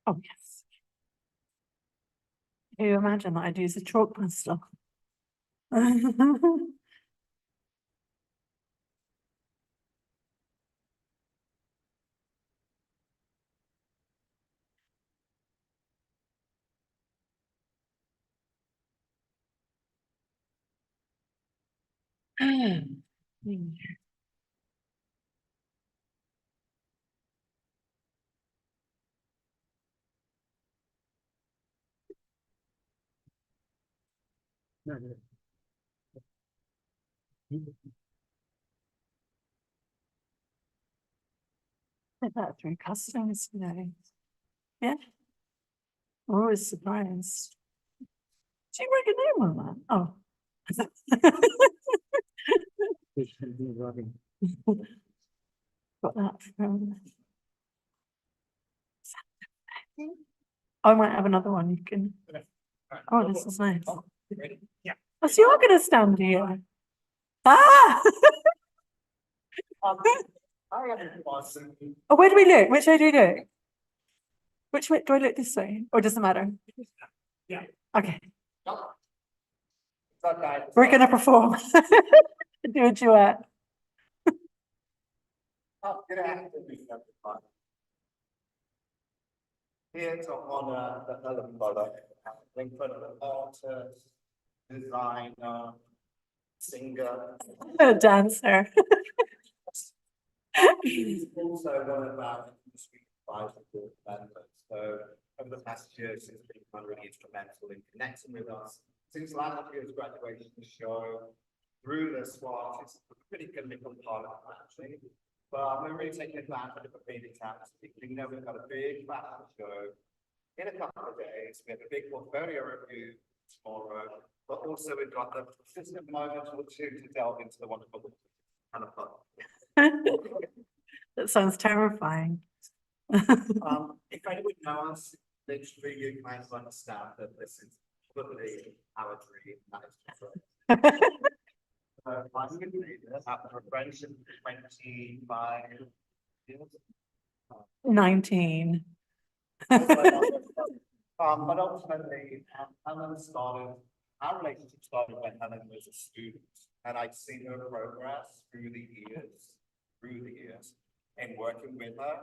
Oh, yes. Can you imagine that I'd use a chalk pastel? Did that through customs today. Yeah. Always surprised. Do you write your name on that? Oh. Got that from. I might have another one you can. Oh, this is nice. Yeah. Oh, so you're gonna stand here. Ah! Oh, where do we look? Which way do we look? Which way do I look, this way? Or does it matter? Yeah. Okay. We're gonna perform. Do a duet. Here to honor the Helen Bullock, Lincoln artist, designer, singer. A dancer. He's also one of our industry advisory members. So over the past year, she's been really instrumental in connecting with us. Since last year's graduation show, through this one, it's a pretty good little part of actually. But we're really taking advantage of the meeting time. You know, we've got a big fashion show in a couple of days. We have a big portfolio review tomorrow, but also we've got just a moment or two to delve into the wonderful kind of fun. That sounds terrifying. If anyone knows, literally you kind of understand that this is probably our dream. That is true. I'm going to read this after a friendship 25 years. 19. But ultimately, Helen started, our relationship started when Helen was a student, and I'd seen her progress through the years, in working with her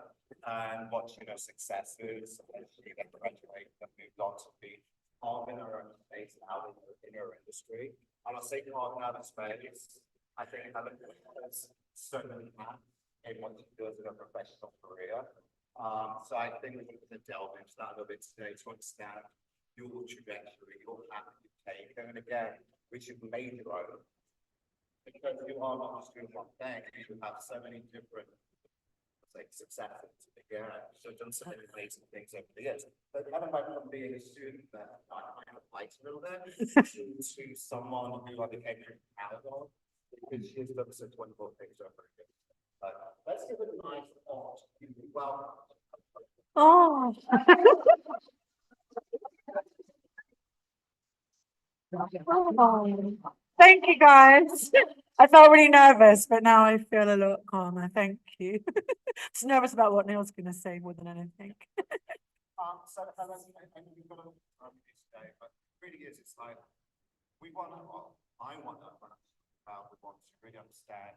and watching her successes, and she then graduated and moved on to be carving her own space out in her industry. And I'll say carving out of space, I think Helen has certainly had in what she does in her professional career. So I think we're going to delve into that a little bit today to understand your trajectory, your path you've taken, and again, which you've made your own. Because you are not just doing one thing, you have so many different successes. Yeah, so done so many amazing things over the years. But kind of like from being a student that I kind of liked a little bit to someone who I became proud of because she has done such wonderful things over the years. Let's give it a nice thought. Well. Oh. Thank you, guys. I felt really nervous, but now I feel a lot calmer. Thank you. Just nervous about what Neil's going to say more than anything. So Helen, I know you've got a today, but it really is. It's like we want to. I want to. We want to really understand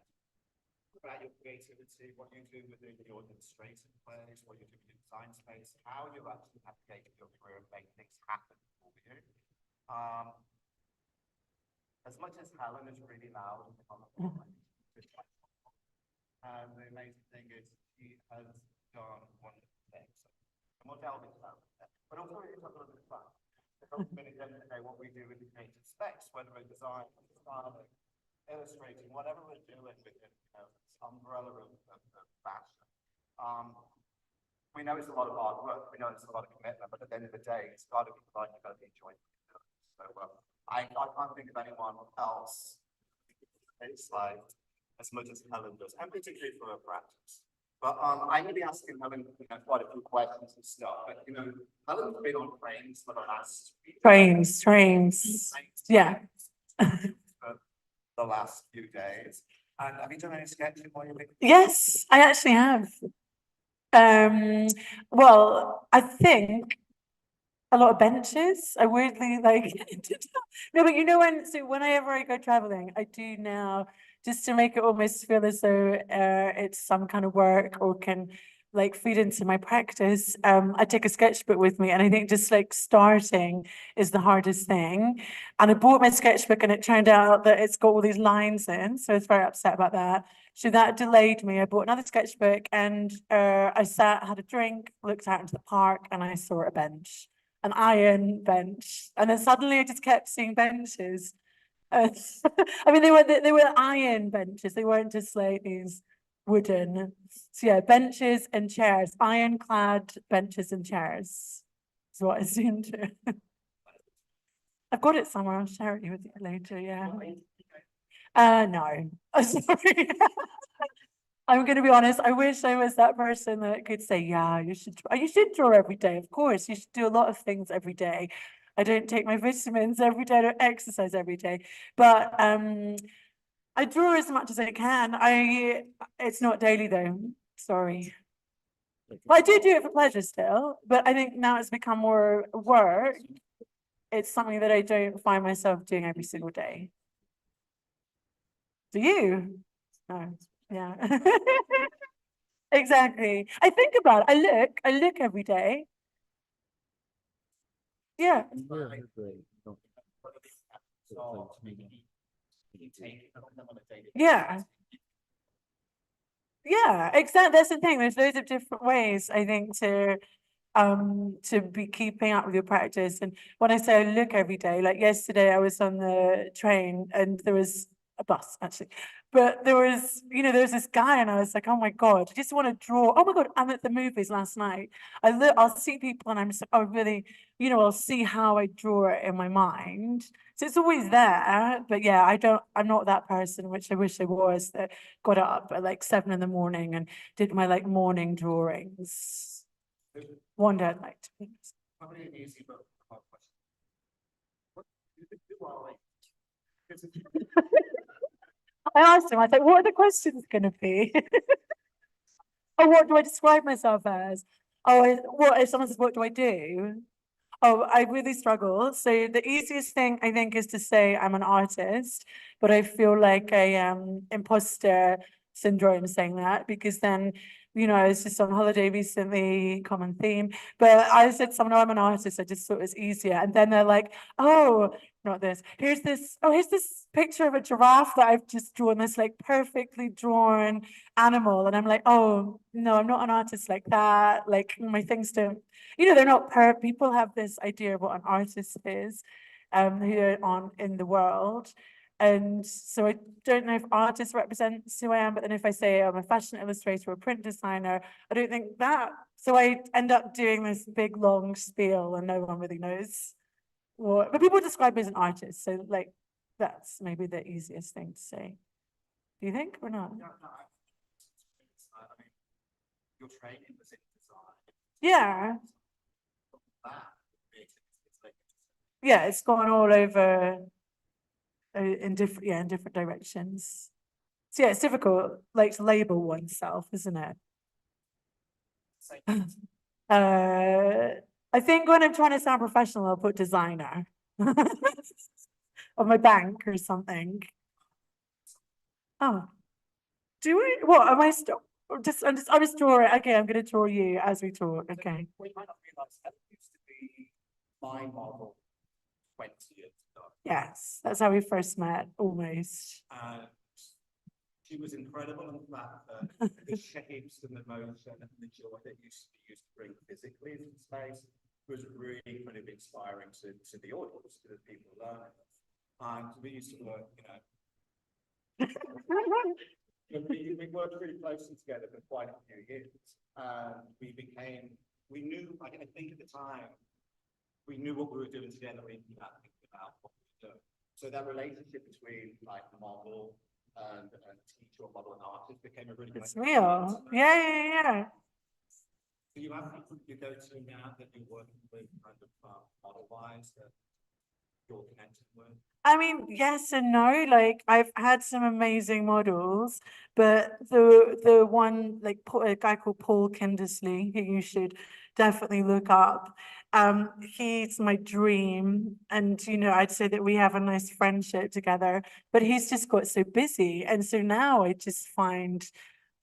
about your creativity, what you do within your administrative place, what you do in your design space, how you actually navigate your career and make things happen for you. As much as Helen is really loud and the amazing thing is she has done wonderful things. And we'll delve into that. But also it's a little bit fun. It's ultimately at the end of the day what we do in the creative space, whether it's design, styling, illustrating, whatever we're doing within this umbrella of fashion. We know it's a lot of hard work, we know it's a lot of commitment, but at the end of the day, it's got to be fun, you've got to be enjoying it. So I can't think of anyone else. It's like as much as Helen does, and particularly for her practice. But I'm going to be asking Helen quite a few questions and stuff. But Helen's been on trains for the last Trains. Yeah. The last few days. And have you done any sketching while you've been? Yes, I actually have. Well, I think a lot of benches. I weirdly like no, but you know whenever I go traveling, I do now just to make it almost feel as though it's some kind of work or can like feed into my practice. I take a sketchbook with me, and I think just like starting is the hardest thing. And I bought my sketchbook, and it turned out that it's got all these lines in, so I was very upset about that. So that delayed me. I bought another sketchbook, and I sat, had a drink, looked out into the park, and I saw a bench, an iron bench, and then suddenly I just kept seeing benches. Uh, I mean, they were iron benches. They weren't just like these wooden. So yeah, benches and chairs, ironclad benches and chairs is what I seem to. I've got it somewhere. I'll share it with you later. Yeah. No. Sorry. I'm going to be honest. I wish I was that person that could say, yeah, you should draw every day. Of course, you should do a lot of things every day. I don't take my vitamins every day. I don't exercise every day, but I draw as much as I can. It's not daily though. Sorry. But I do it for pleasure still, but I think now it's become more work. It's something that I don't find myself doing every single day. Do you? No. Yeah. Exactly. I think about it. I look every day. Yeah. Yeah. Yeah, exactly. That's the thing. There's loads of different ways, I think, to be keeping up with your practice. And when I say I look every day, like yesterday I was on the train and there was a bus actually, but there was this guy and I was like, oh my God, I just want to draw. Oh my God, I'm at the movies last night. I'll see people and I'm just, I really, I'll see how I draw it in my mind. So it's always there, but yeah, I'm not that person, which I wish I was, that got up at like 7 in the morning and did my like morning drawings. One day I'd like to be. Probably an easy but hard question. What who are they? I asked him, I thought, what are the questions going to be? Oh, what do I describe myself as? Oh, what if someone says, what do I do? Oh, I really struggle. So the easiest thing I think is to say I'm an artist, but I feel like a imposter syndrome saying that because then, I was just on holiday recently, common theme, but I said someone, oh, I'm an artist. I just thought it was easier. And then they're like, oh, not this. Here's this picture of a giraffe that I've just drawn, this like perfectly drawn animal. And I'm like, oh, no, I'm not an artist like that. Like my things don't, they're not people have this idea of what an artist is here on in the world. And so I don't know if artist represents who I am, but then if I say I'm a fashion illustrator or print designer, I don't think that. So I end up doing this big long spiel and no one really knows what, but people describe me as an artist. So like, that's maybe the easiest thing to say. Do you think or not? No, I mean, your training was in design. Yeah. Like, yeah, it's gone all over in different directions. So yeah, it's difficult like to label oneself, isn't it? I think when I'm trying to sound professional, I'll put designer of my bank or something. Oh, do I? What am I still? I'm just drawing. Okay, I'm gonna draw you as we talk. Okay. we might not realize that used to be my model 20 years ago. Yes, that's how we first met, almost. And she was incredible in the fact that the shapes and the motion and the joy that used to be used to bring physically into the space was really kind of inspiring to the audience, to the people learning. And we used to work, we worked really closely together for quite a few years. And we knew, I think at the time, we knew what we were doing together, we knew about what we were doing. So that relationship between like model and teacher or model and artist became a really It's real. Yeah. Do you have people you go to now that you're working with kind of model wise? you're connected with? I mean, yes and no. Like I've had some amazing models, but the one like a guy called Paul Kindersley, who you should definitely look up. He's my dream, and I'd say that we have a nice friendship together. But he's just got so busy, and so now I just find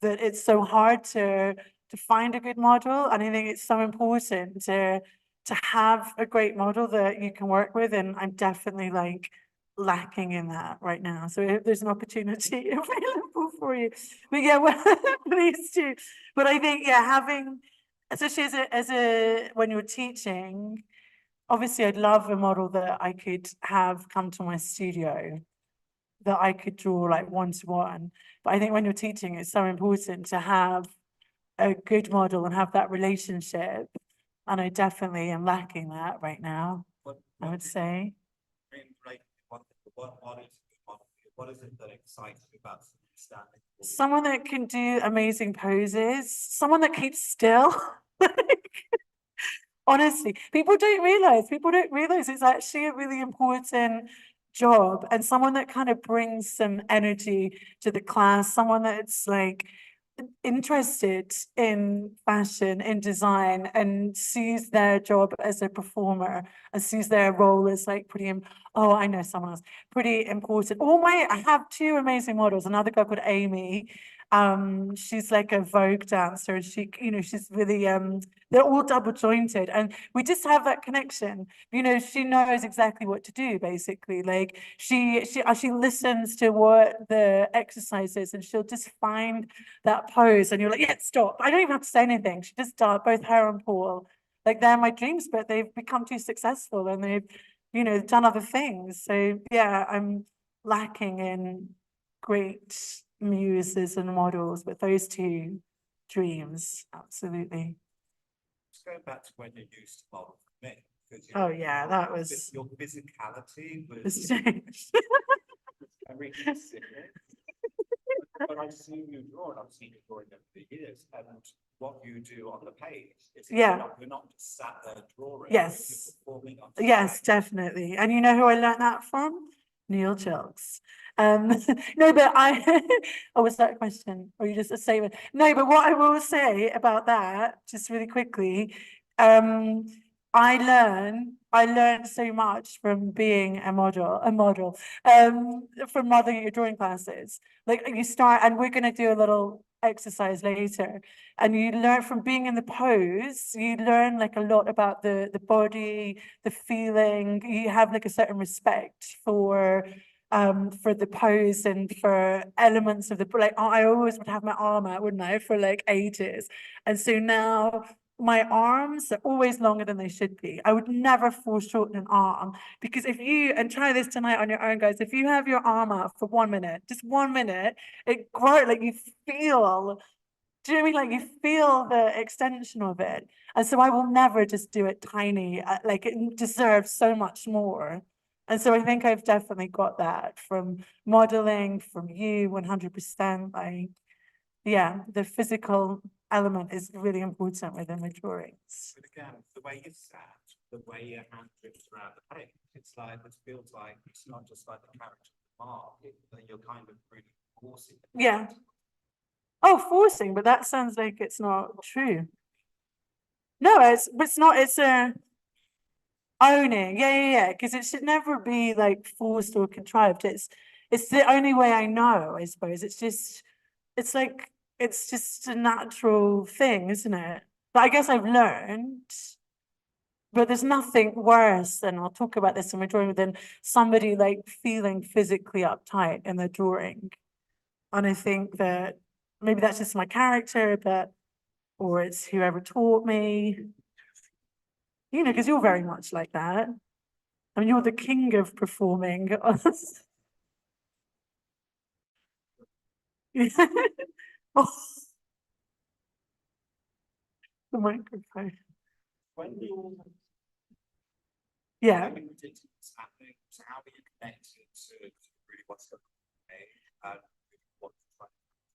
that it's so hard to find a good model, and I think it's so important to have a great model that you can work with, and I'm definitely like lacking in that right now. So if there's an opportunity available for you, but yeah, well, please do. But I think, yeah, having, especially as a when you're teaching, obviously I'd love a model that I could have come to my studio, that I could draw like one-to-one. But I think when you're teaching, it's so important to have a good model and have that relationship. And I definitely am lacking that right now, I would say. Like, what is it that excites you about standing? Someone that can do amazing poses, someone that keeps still. Honestly, people don't realize it's actually a really important job, and someone that kind of brings some energy to the class, someone that's like interested in fashion, in design, and sees their job as a performer and sees their role as like oh, I know someone else, pretty important. I have two amazing models, another girl called Amy. She's like a Vogue dancer. She's really they're all double jointed, and we just have that connection. She knows exactly what to do, basically. Like she listens to what the exercise is, and she'll just find that pose, and you're like, yeah, stop. I don't even have to say anything. She just does. Both her and Paul, like they're my dreams, but they've become too successful, and they've done other things. So yeah, I'm lacking in great muses and models, but those two dreams, absolutely. Just going back to when you used to model for me, because Oh yeah, that was your physicality was was changed. very specific. But I've seen you draw, and I've seen you drawing over the years, and what you do on the page is Yeah. you're not just sat there drawing. Yes. You're performing on Yes, definitely. And you know who I learned that from? Neil Chilks. No, but oh, was that a question? Or you just a statement? No, but what I will say about that, just really quickly, um, I learned so much from being a model, from modeling at your drawing classes. Like you start, and we're gonna do a little exercise later, and you learn from being in the pose, you learn like a lot about the body, the feeling. You have like a certain respect for the pose and for elements of the, like I always would have my arm out, wouldn't I, for like ages. And so now my arms are always longer than they should be. I would never foreshorten an arm, because if you, and try this tonight on your own, guys, if you have your arm out for 1 minute, just 1 minute, it grows, like you feel, do you know what I mean? Like you feel the extension of it. And so I will never just do it tiny, like it deserves so much more. And so I think I've definitely got that from modeling, from you, 100%. Like, yeah, the physical element is really important within the drawings. But again, the way you sat, the way your hand drifts around the page, it feels like it's not just like the character mark, you're kind of really forcing it. Yeah. Oh, forcing, but that sounds like it's not true. No, it's not, it's a owning. Yeah. Because it should never be like forced or contrived. It's the only way I know, I suppose. It's like, it's just a natural thing, isn't it? But I guess I've learned, but there's nothing worse, and I'll talk about this in my drawing, than somebody like feeling physically uptight in their drawing. And I think that maybe that's just my character, or it's whoever taught me, because you're very much like that. I mean, you're the king of performing. Oh, the microphone. When you Yeah. what's happening, so how are you connected to really what's going on and what's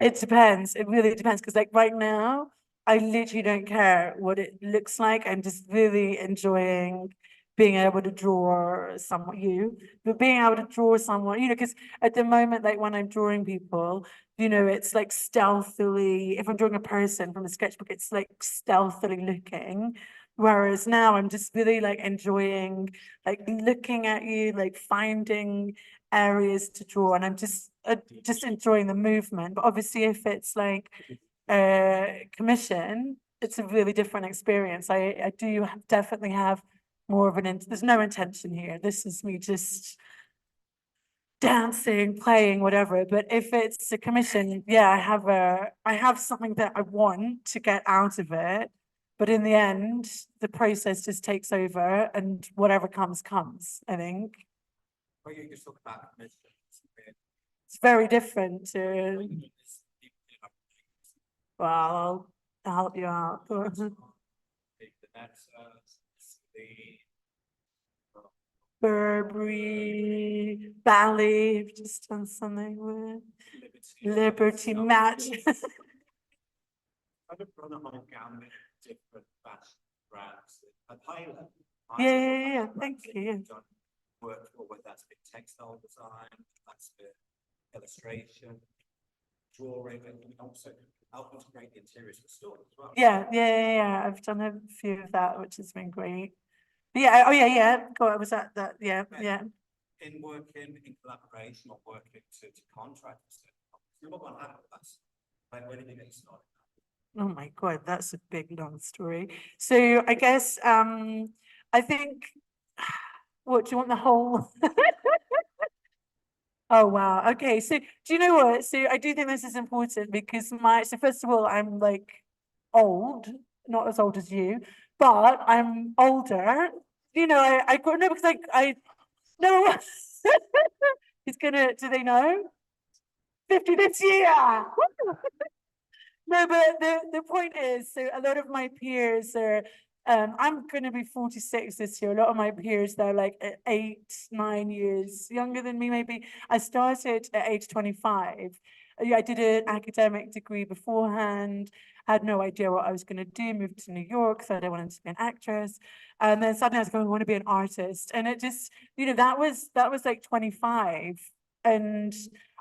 It depends. It really depends. Because like right now, I literally don't care what it looks like. I'm just really enjoying being able to draw someone, but being able to draw someone, because at the moment, like when I'm drawing people, it's like stealthily, if I'm drawing a person from a sketchbook, it's like stealthily looking. Whereas now I'm just really like enjoying, like looking at you, like finding areas to draw, and I'm just enjoying the movement. But obviously, if it's like a commission, it's a really different experience. I do definitely have more of there's no intention here. This is me just dancing, playing, whatever. But if it's a commission, yeah, I have something that I want to get out of it. But in the end, the process just takes over, and whatever comes, I think. Well, you just talk about commissions. It's very different to, well, I'll help you out. Burberry, Ballet, I've just done something with Liberty Match. I've run a whole gamut of different fashion brands at high level. Yeah, thank you. Work for whether that's been textile design, that's been illustration, drawing, and also helping to create the interiors for stores as well. Yeah. I've done a few of that, which has been great. But yeah, yeah. God, was that, yeah. In working in collaboration or working to contract, what happened? That's like, where did you get started? Oh my God, that's a big long story. So I guess I think, what do you want the whole? Oh wow. Okay. So do you know what? So I do think this is important because so first of all, I'm like old, not as old as you, but I'm older. I got no because I no. He's gonna. Do they know? 50 this year. No, but the point is, so a lot of my peers are, I'm going to be 46 this year. A lot of my peers, they're like 8, 9 years younger than me, maybe. I started at age 25. I did an academic degree beforehand, had no idea what I was going to do, moved to New York, thought I wanted to be an actress. And then suddenly I was going, I want to be an artist. And it just, that was like 25. And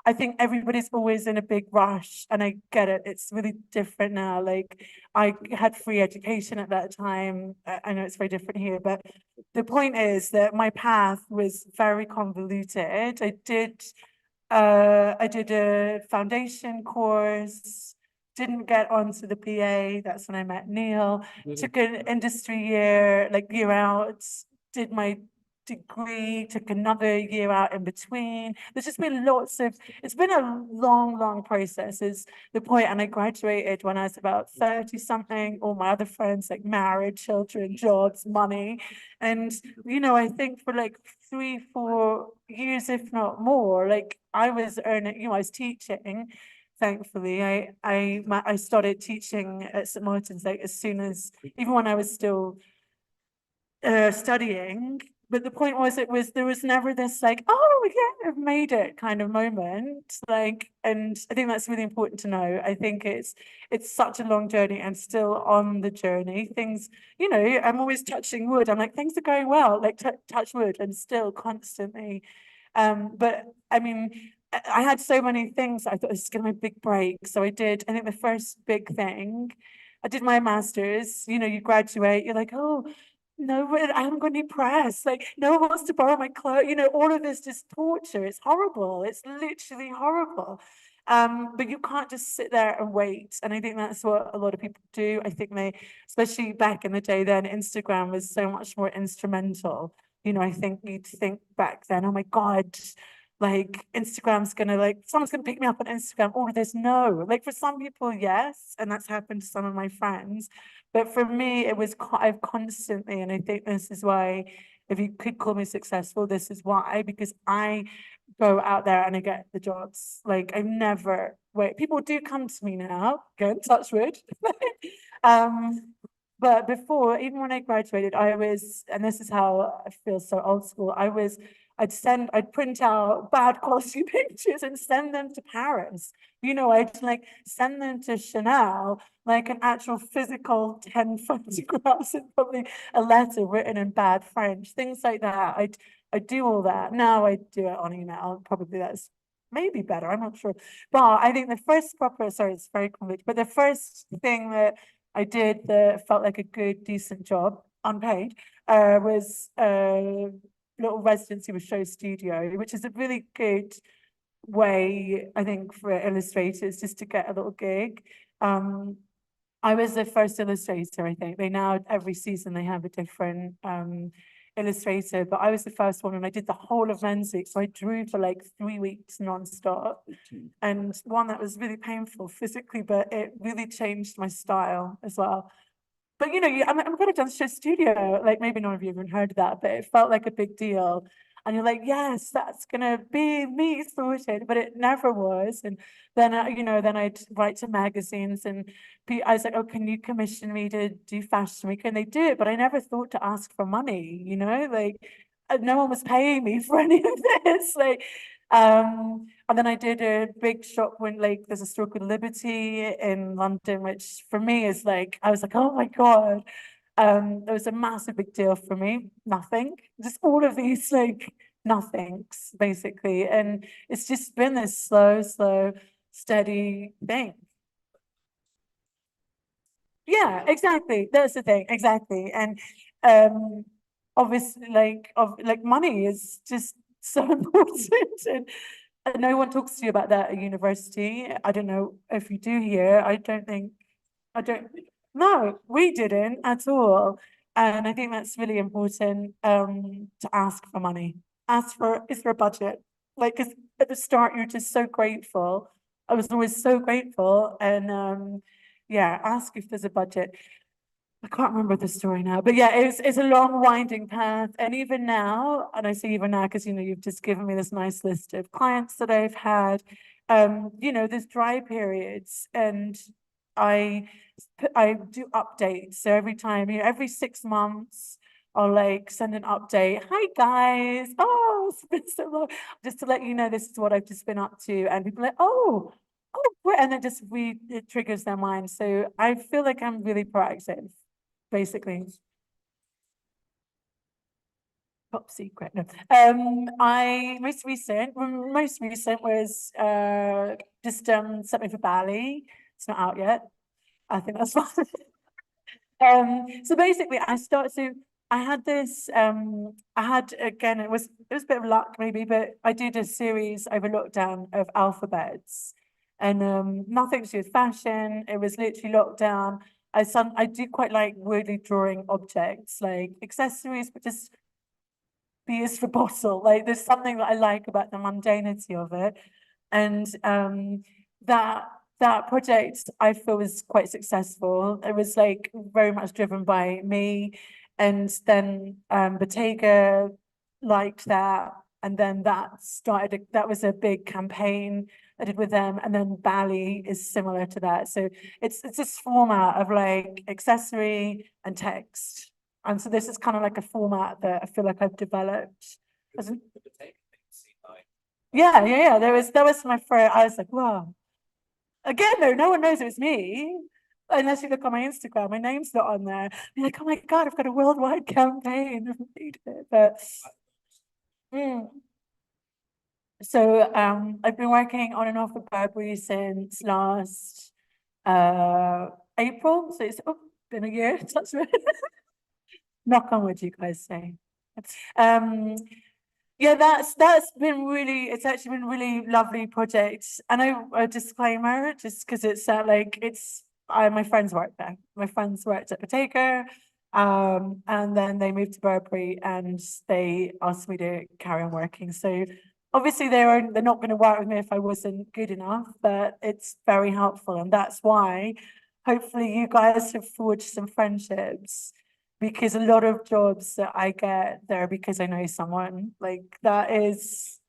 I think everybody's always in a big rush, and I get it. It's really different now. Like I had free education at that time. I know it's very different here, but the point is that my path was very convoluted. I did a foundation course, didn't get onto the PA. That's when I met Neil. Took an industry year, like year out, did my degree, took another year out in between. There's just been it's been a long process is the point. And I graduated when I was about 30 something. All my other friends like married, children, jobs, money. And, I think for like 3-4 years, if not more, like I was earning, I was teaching. Thankfully, I started teaching at St. Martin's like as soon as, even when I was still studying. But the point was, there was never this like, oh yeah, I've made it kind of moment. Like, and I think that's really important to know. I think it's such a long journey, and still on the journey. Things, I'm always touching wood. I'm like, things are going well, like touch wood, and still constantly. But I mean, I had so many things. I thought this is gonna be a big break. So I think the first big thing, I did my master's. You graduate, you're like, oh, no, but I'm going to be pressed. Like, no one wants to borrow my clothes. All of this just torture. It's horrible. It's literally horrible. But you can't just sit there and wait. And I think that's what a lot of people do. I think especially back in the day then, Instagram was so much more instrumental. I think you'd think back then, oh my God, like Instagram's gonna someone's gonna pick me up on Instagram, all of this. No, like for some people, yes, and that's happened to some of my friends. But for me, I've constantly, and I think this is why, if you could call me successful, this is why, because I go out there and I get the jobs. Like I never wait. People do come to me now, again, touch wood. But before, even when I graduated, and this is how I feel so old school, I'd print out bad quality pictures and send them to Paris. You know, I'd like send them to Chanel, like an actual physical 10 photographs and probably a letter written in bad French, things like that. I'd do all that. Now I do it on email. Probably that's maybe better. I'm not sure. But I think the first proper, sorry, it's very complicated, but the first thing that I did that felt like a good, decent job, unpaid, was a little residency with Show Studio, which is a really good way, I think, for illustrators just to get a little gig. I was the first illustrator, I think. They now, every season, they have a different illustrator, but I was the first one and I did the whole of Men's Week. So I drew for like 3 weeks nonstop. And one that was really painful physically, but it really changed my style as well. But you know, I'm going to dance show studio. Like maybe none of you even heard of that, but it felt like a big deal. And you're like, yes, that's gonna be me sorted, but it never was. And then you know, then I'd write to magazines, and I was like, oh, can you commission me to do Fashion Week? And they do it, but I never thought to ask for money. You know, like no one was paying me for any of this. Like, and then I did a big shop when like there's a store called Liberty in London, which for me is like, I was like, oh my God. It was a massive big deal for me. Nothing, just all of these like nothings basically. And it's just been this slow, steady thing. Yeah, exactly. That's the thing, exactly. And obviously like money is just so important. And no one talks to you about that at university. I don't know if you do here. I don't, no, we didn't at all. And I think that's really important to ask for money. Ask for, is there a budget? Like, 'cause at the start, you're just so grateful. I was always so grateful. And yeah, ask if there's a budget. I can't remember the story now, but yeah, it's a long winding path. And even now, and I say even now because you know you've just given me this nice list of clients that I've had. You know, there's dry periods, and I I do updates. So every time, you know, every 6 months, I'll like send an update. Hi guys, oh, it's been so long, just to let you know this is what I've just been up to, and people are like, oh, great. And it triggers their mind. So I feel like I'm really proactive basically. Top secret. No. I most recent was just something for Bali. It's not out yet. I think that's fine. So basically I had this I had again it was a bit of luck maybe, but I did a series over lockdown of alphabets, and nothing to do with fashion. It was literally lockdown. I do quite like weirdly drawing objects like accessories, but just beers for bottle. Like there's something that I like about the mundanity of it. And that that project I feel was quite successful. It was like very much driven by me. And then Bottega liked that. And then that was a big campaign I did with them. And then Bali is similar to that. So it's this format of like accessory and text. And so this is kind of like a format that I feel like I've developed. Yeah. That was my first. I was like, wow. Again, though, no one knows it was me. Unless you look on my Instagram, my name's not on there. You're like, oh my God, I've got a worldwide campaign. But so I've been working on and off with Burberry since last April. So it's been a year. That's right. Knock on wood, you guys say. Yeah, that's been really, it's actually been really lovely project. And a disclaimer, just because it's like my friends work there. My friends worked at Bottega, and then they moved to Burberry and they asked me to carry on working. So obviously they're not going to work with me if I wasn't good enough, but it's very helpful, and that's why hopefully you guys have forged some friendships, because a lot of jobs that I get there because I know someone, like that is,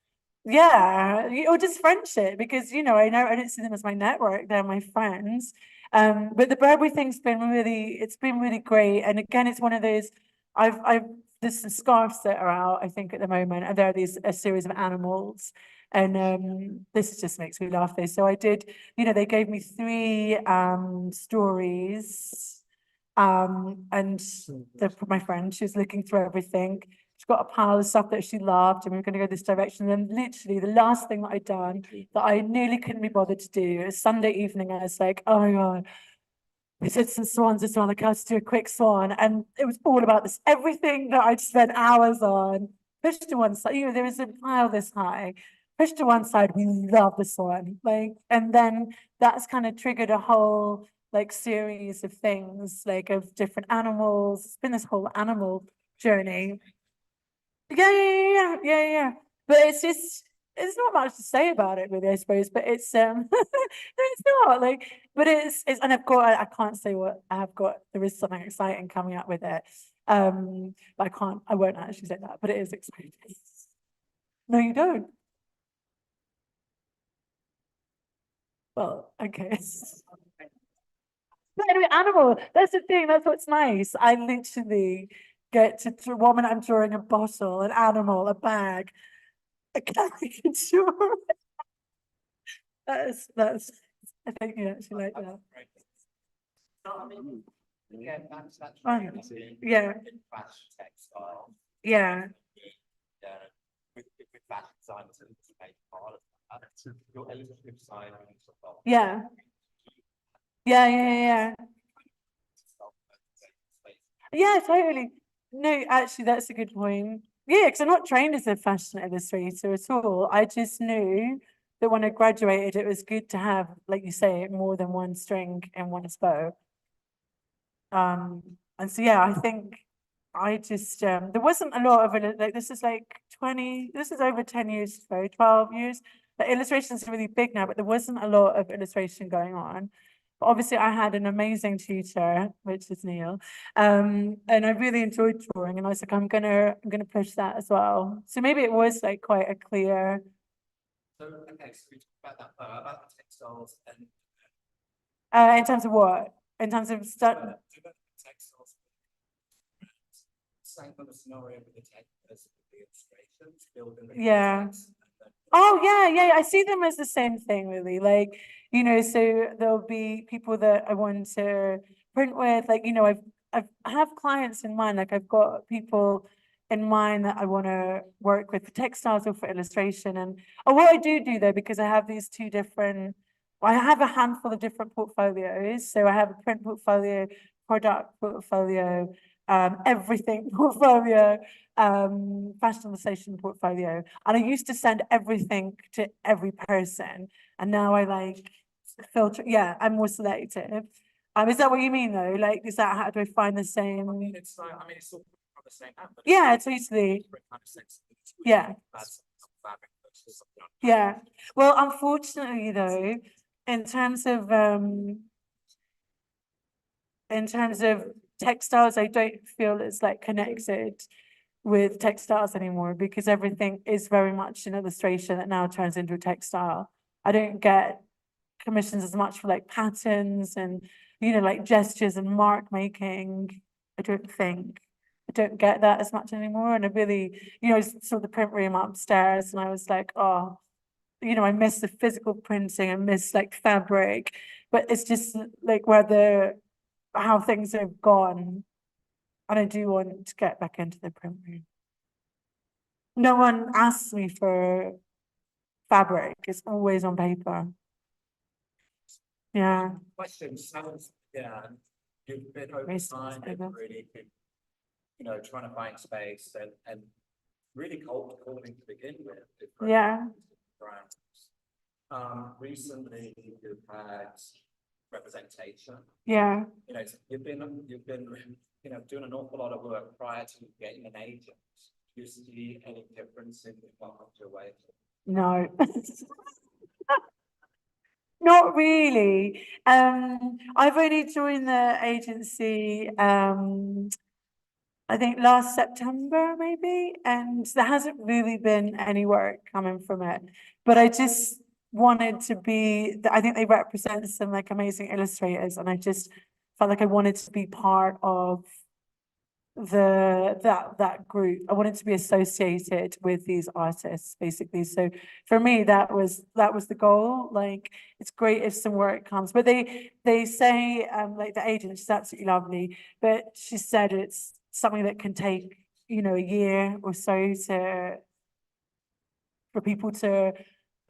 yeah, or just friendship, because you know I don't see them as my network, they're my friends. But the Burberry thing's been really, it's been really great, and again, it's one of those, I've there's some scarves that are out, I think, at the moment, and there are a series of animals. And this just makes me laugh. So I did, they gave me 3 stories. And my friend, she was looking through everything. She got a pile of stuff that she loved, and we were going to go this direction. And then literally the last thing that I'd done that I nearly couldn't be bothered to do, is Sunday evening, I was like, oh my God, we said some swans as well, like, let's do a quick swan. And it was all about this, everything that I'd spent hours on, pushed to one side, there was a pile this high, pushed to one side, we love the swan. Like, and then that's kind of triggered a whole like series of things, like of different animals. It's been this whole animal journey. Yeah. But it's not much to say about it really, I suppose, but it's it's not like, but it's and I can't say what I have got. There is something exciting coming up with it. But I won't actually say that, but it is exciting. No, you don't. Well, okay. But anyway, animal, that's the thing, that's what's nice. I literally get to draw, one I'm drawing a bottle, an animal, a bag, a caricature. That's I think you actually like that. Yeah, that's Yeah. fashion textile. Yeah. With fashion designers and make part of that. Your illustrative side. Yeah. Yeah. Yeah, totally. No, actually, that's a good point. Yeah, because I'm not trained as a fashion illustrator at all. I just knew that when I graduated, it was good to have, like you say, more than one string in one's bow. And so yeah, I think I just there wasn't a lot of it. Like this is over 10 years ago, 12 years. The illustration is really big now, but there wasn't a lot of illustration going on. But obviously, I had an amazing tutor, which is Neil, and I really enjoyed drawing. And I was like, I'm gonna push that as well. So maybe it was like quite a clear. So okay, so we talked about that about the textiles and In terms of what? In terms of stuff. Textiles. Same kind of scenario with the illustrations, building the Yeah. Oh yeah. I see them as the same thing, really. Like, so there'll be people that I want to print with. Like, I have clients in mind. Like, I've got people in mind that I want to work with for textiles or for illustration. And what I do though, because I have these two different, I have a handful of different portfolios. So I have a print portfolio, product portfolio, everything portfolio, fashion illustration portfolio. And I used to send everything to every person, and now I like filter. Yeah, I'm more selective. Is that what you mean though? Like, is that how do I find the same? I mean, it's all from the same hand, but Yeah, totally. Yeah. Yeah. Well, unfortunately though, in terms of textiles, I don't feel it's like connected with textiles anymore, because everything is very much an illustration that now turns into a textile. I don't get commissions as much for like patterns and like gestures and mark making. I don't get that as much anymore. And I really, I saw the print room upstairs and I was like, oh, I miss the physical printing, I miss like fabric, but it's just like how things have gone. And I do want to get back into the print room. No one asks me for fabric. It's always on paper. Yeah. Questions. Yeah. You've been over time and really been, trying to find space and really cold calling to begin with. Yeah. Recently you've had representation. Yeah. You've been doing an awful lot of work prior to getting an agent. Do you see any difference in what comes your way? No. Not really. I've only joined the agency I think last September maybe, and there hasn't really been any work coming from it. But I just wanted to I think they represent some like amazing illustrators, and I just felt like I wanted to be part of that group. I wanted to be associated with these artists, basically. So for me, that was the goal. Like, it's great if some work comes, but they say like the agent, she's absolutely lovely, but she said it's something that can take, you know, a year or so to for people to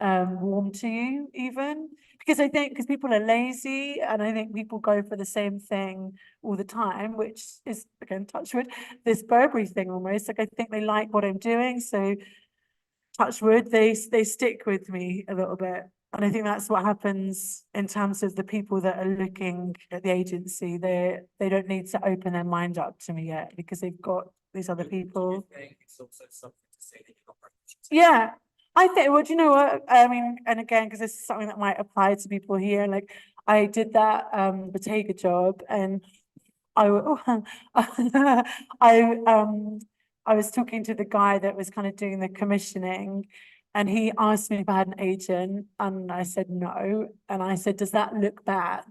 warm to you, even because I think because people are lazy, and I think people go for the same thing all the time, which is, again, touch wood, this Burberry thing almost. Like, I think they like what I'm doing, so touch wood, they stick with me a little bit. And I think that's what happens in terms of the people that are looking at the agency. They don't need to open their mind up to me yet because they've got these other people. It's also something to say that you're not representing. Yeah, I think, well, do you know what? I mean, and again, because this is something that might apply to people here, like I did that Bottega job, and I I I was talking to the guy that was kind of doing the commissioning, and he asked me if I had an agent, and I said no. And I said, does that look bad?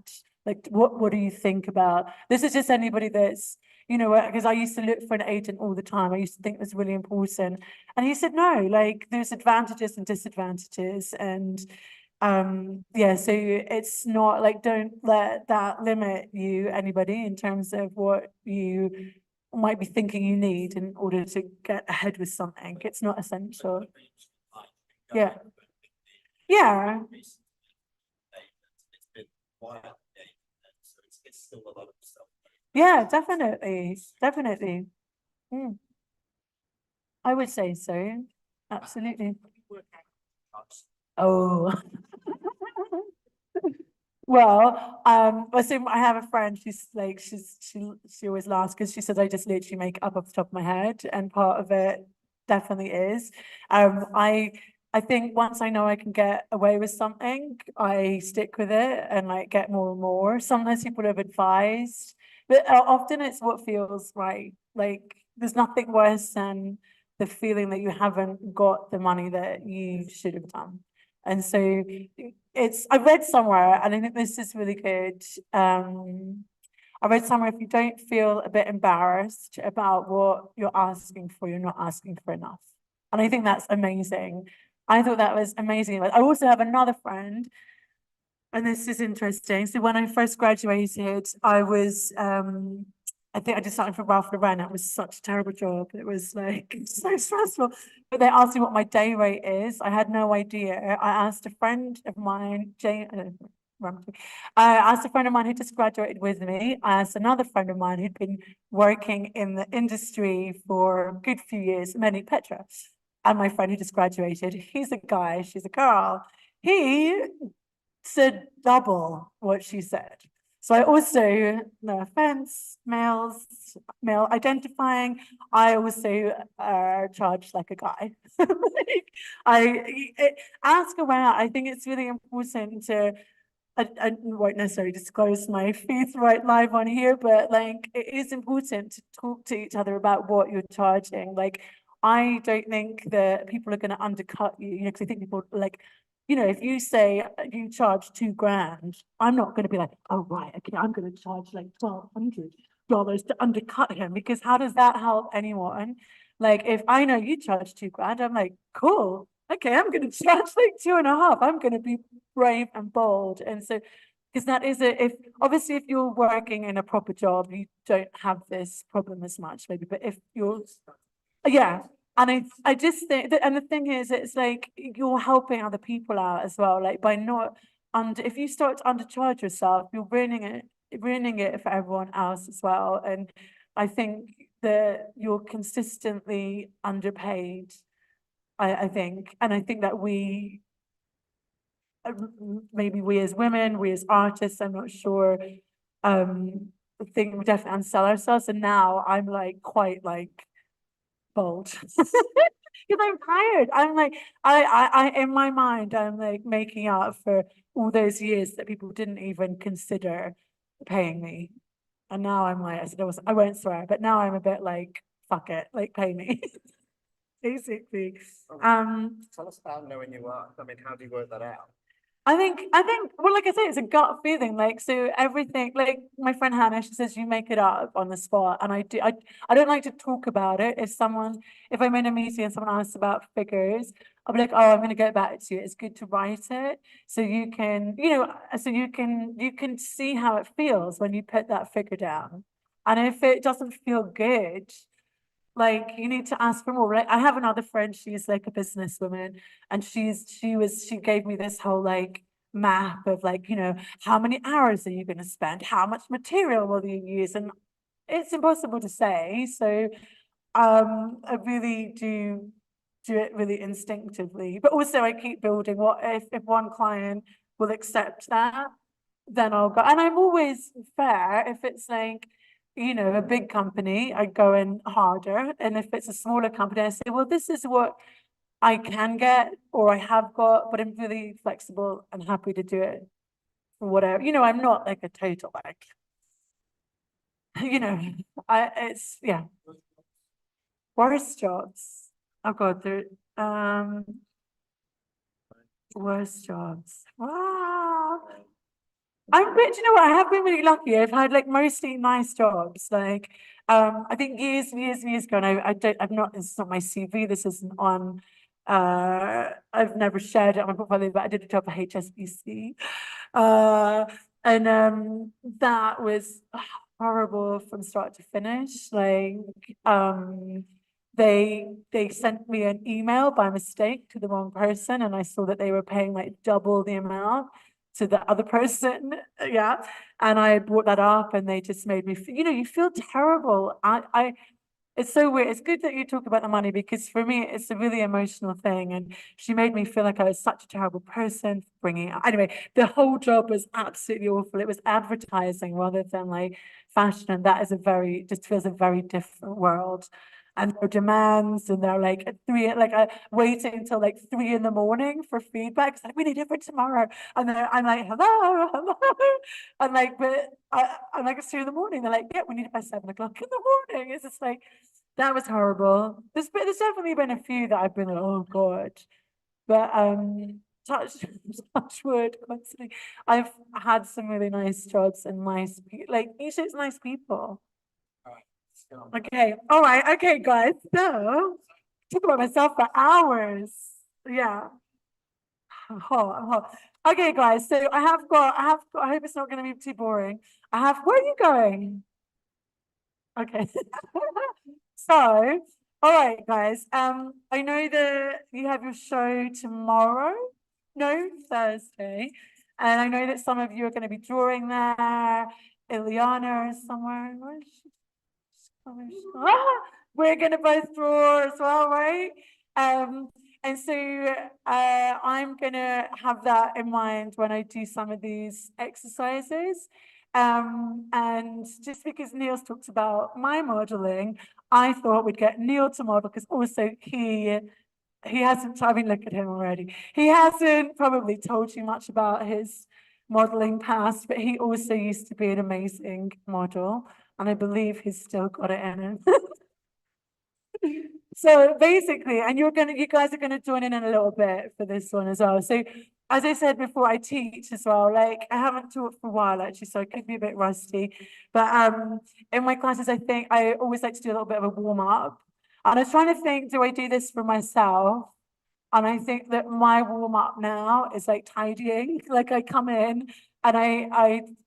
Like, what do you think about this? Is just anybody that's, you know, because I used to look for an agent all the time. I used to think it was really important. And he said, no, like there's advantages and disadvantages. And yeah, so it's not like, don't let that limit you, anybody, in terms of what you might be thinking you need in order to get ahead with something. It's not essential. Yeah. Yeah. It's been quiet, so it's still a lot of stuff. Yeah, definitely. Definitely. Mm, I would say so. Absolutely. Oh. Well, so I have a friend, she's like, she always laughs because she says I just literally make up off the top of my head, and part of it definitely is. I think once I know I can get away with something, I stick with it and like get more and more. Sometimes people have advised, but often it's what feels right. Like, there's nothing worse than the feeling that you haven't got the money that you should have done. And so I read somewhere, and I think this is really good. I read somewhere, if you don't feel a bit embarrassed about what you're asking for, you're not asking for enough. And I think that's amazing. I thought that was amazing. I also have another friend, and this is interesting. So when I first graduated, I think I did something for Ralph Lauren. It was such a terrible job. It was like so stressful. But they asked me what my day rate is. I had no idea. I asked a friend of mine, Jane, I asked a friend of mine who just graduated with me. I asked another friend of mine who'd been working in the industry for a good few years, Many Petra. And my friend who just graduated, he's a guy, she's a girl. He said double what she said. So I also, no offense, male identifying, I also charge like a guy. Like, ask around. I think it's really important to, I won't necessarily disclose my fees right live on here, but like it is important to talk to each other about what you're charging. Like, I don't think that people are going to undercut you, you know, because I think people like, you know, if you say you charge $2,000, I'm not going to be like, oh, right, okay, I'm going to charge like $1,200 to undercut him, because how does that help anyone? Like, if I know you charge $2,000, I'm like, cool, okay, I'm going to charge like 2.5. I'm going to be brave and bold. And so, because that is if obviously if you're working in a proper job, you don't have this problem as much, maybe. But if you're, yeah. And I just think that, and the thing is, it's like you're helping other people out as well. Like, by not if you start to undercharge yourself, you're ruining it for everyone else as well. And I think that you're consistently underpaid. I think, and I think that maybe we as women, we as artists, I'm not sure, I think we definitely unsell ourselves. And now I'm like quite like bold. Because I'm tired. I'm like, in my mind, I'm like making up for all those years that people didn't even consider paying me. And now I'm like, I won't swear, but now I'm a bit like, fuck it, like pay me. Basically. Tell us about knowing your work. I mean, how do you work that out? well, like I say, it's a gut feeling. Like, so everything, like my friend Hannah, she says you make it up on the spot. And I don't like to talk about it. If I'm in a meeting and someone asks about figures, I'll be like, oh, I'm going to get back to you. It's good to write it. So you can, you can see how it feels when you put that figure down. And if it doesn't feel good, like you need to ask for more. Like I have another friend, she's like a businesswoman, and she gave me this whole like map of like, how many hours are you going to spend? How much material will you use? And it's impossible to say. So I really do it really instinctively. But also I keep building what if one client will accept that, then I'll go. And I'm always fair. If it's like, a big company, I go in harder. And if it's a smaller company, I say, well, this is what I can get or I have got, but I'm really flexible and happy to do it for whatever. I'm not like a total like, you know, yeah, worst jobs. Oh God, worst jobs. Wow. But you know what? I have been really lucky. I've had like mostly nice jobs. Like, I think years ago, and I've not, this is not my CV. This isn't on, I've never shared it on my portfolio, but I did a job for HSBC. Uh, and that was horrible from start to finish. Like, they sent me an email by mistake to the wrong person, and I saw that they were paying like double the amount to the other person. Yeah. And I brought that up and they just made me, you feel terrible. It's so weird. It's good that you talk about the money because for me, it's a really emotional thing. And she made me feel like I was such a terrible person for bringing it. Anyway, the whole job was absolutely awful. It was advertising rather than like fashion. And that is just feels a very different world. And their demands, and they're like at waiting until like 3 in the morning for feedback. It's like, we need it for tomorrow. And then I'm like, hello, hello. I'm like, I'm like, it's 3 in the morning. They're like, yeah, we need it by 7 o'clock in the morning. It's just like, that was horrible. There's definitely been a few that I've been like, oh God. But touch touch wood constantly. I've had some really nice jobs and like usually it's nice people. Okay, all right, okay, guys. So talk about myself for hours. Yeah. Okay, guys. So I hope it's not gonna be too boring. Where are you going? Okay. So, all right, guys. I know that you have your show tomorrow. No, Thursday. And I know that some of you are going to be drawing there. Ileana is somewhere. Where is she? We're going to both draw as well, right? Um, and so I'm going to have that in mind when I do some of these exercises. And just because Neil's talked about my modeling, I thought we'd get Neil to model because also he hasn't, I mean, look at him already. He hasn't probably told you much about his modeling past, but he also used to be an amazing model. And I believe he's still got it in him. So basically, and you guys are gonna join in a little bit for this one as well. So as I said before, I teach as well. Like I haven't taught for a while actually, so I could be a bit rusty. But in my classes, I think I always like to do a little bit of a warm up. And I was trying to think, do I do this for myself? And I think that my warm up now is like tidying. Like I come in and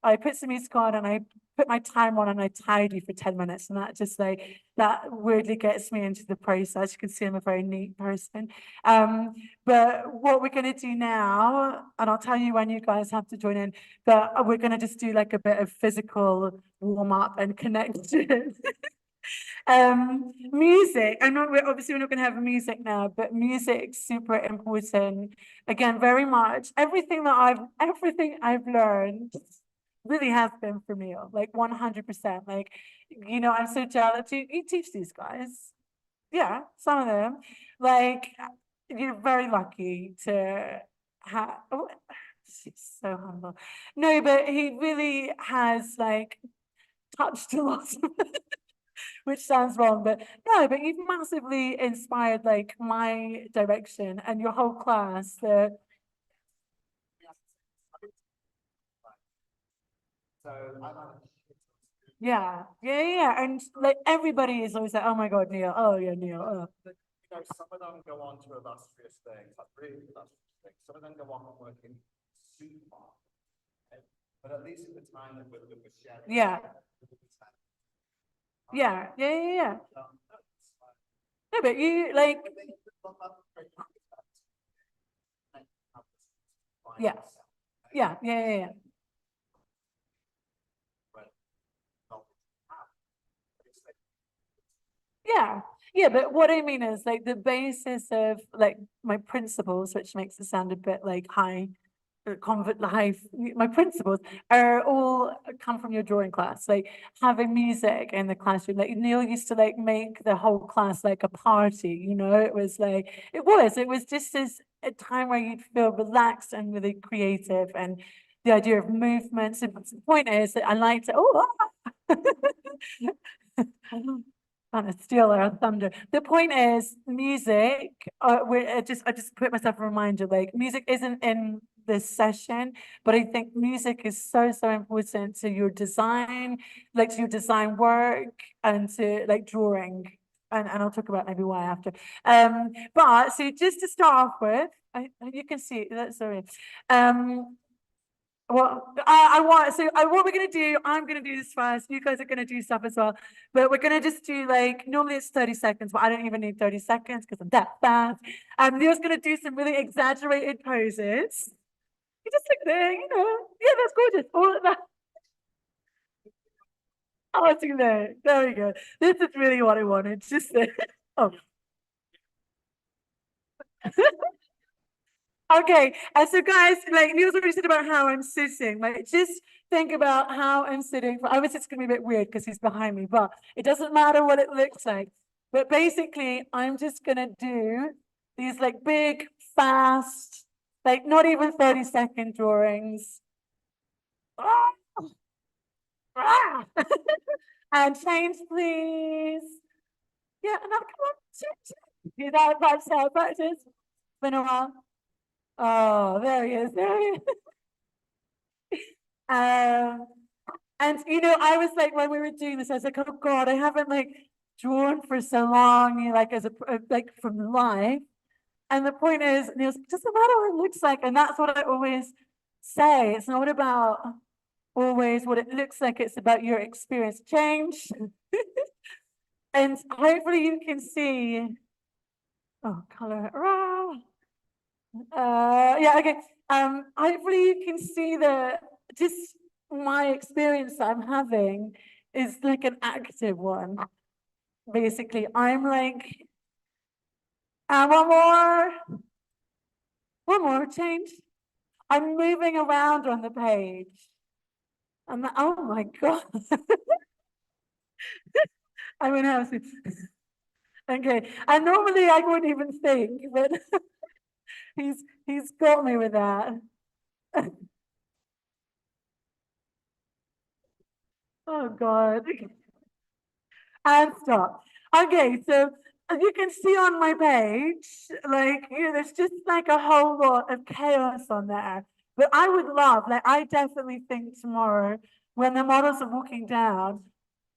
I put some music on and I put my timer on and I tidy for 10 minutes. And that just like that weirdly gets me into the process. You can see I'm a very neat person. But what we're gonna do now, and I'll tell you when you guys have to join in, but we're gonna just do like a bit of physical warm up and connection. Music. We're not going to have music now, but music's super important. Again, very much everything I've learned really has been for me, like 100%. Like, I'm so jealous. You teach these guys? Yeah, some of them. Like, you're very lucky to have. Oh, she's so humble. No, but he really has like touched a lot of which sounds wrong, but no, but you've massively inspired like my direction and your whole class. So I like. Yeah, and like everybody is always like, oh my God, Neil, oh yeah, Neil, oh. You know, some of them go on to illustrious things, like really illustrious things. Some of them go on and work in supermarkets. Okay? But at least at the time that we're sharing. Yeah. Yeah. No, but you like, yeah, yeah. Yeah, but what I mean is like the basis of like my principles, which makes it sound a bit like high, my principles are all come from your drawing class, like having music in the classroom. Like Neil used to like make the whole class like a party, you know, it was just this a time where you'd feel relaxed and really creative, and the idea of movements. And the point is that I like to, trying to steal our thunder. The point is, music. I just put myself a reminder. Like, music isn't in this session, but I think music is so important to your design, like to your design work, and to like drawing. And I'll talk about maybe why after. But so just to start off with, you can see that's sorry. Well, what we're gonna do, I'm gonna do this first. You guys are gonna do stuff as well, but we're gonna just do like normally it's 30 seconds, but I don't even need 30 seconds because I'm that fast. Neil's gonna do some really exaggerated poses. You just look there, you know. Yeah, that's gorgeous. All of that. Oh, it's there we go. This is really what I wanted. Just oh. Okay, and so guys, like Neil's already said about how I'm sitting. Like, just think about how I'm sitting. Obviously, it's gonna be a bit weird because he's behind me, but it doesn't matter what it looks like. But basically, I'm just gonna do these like big, fast, like not even 30-second drawings. Ah! Ah! And change, please. Yeah, and now come on. Do that practice. It's been a while. Oh, there he is. There he is. Um, and you know, I was like, when we were doing this, I was like, oh God, I haven't like drawn for so long, you know, like as a like from life. And the point is, and it doesn't matter what it looks like, and that's what I always say. It's not about always what it looks like; it's about your experience. Change, and hopefully you can see. Oh, color. Yeah, okay. Hopefully you can see that just my experience that I'm having is like an active one. Basically, I'm like, one more change. I'm moving around on the page. Oh my God. I'm gonna have to. Okay, and normally I wouldn't even think, but he's got me with that. Oh God. And stop. Okay, so as you can see on my page, like, you know, there's just like a whole lot of chaos on there. But I would love, like, I definitely think tomorrow when the models are walking down,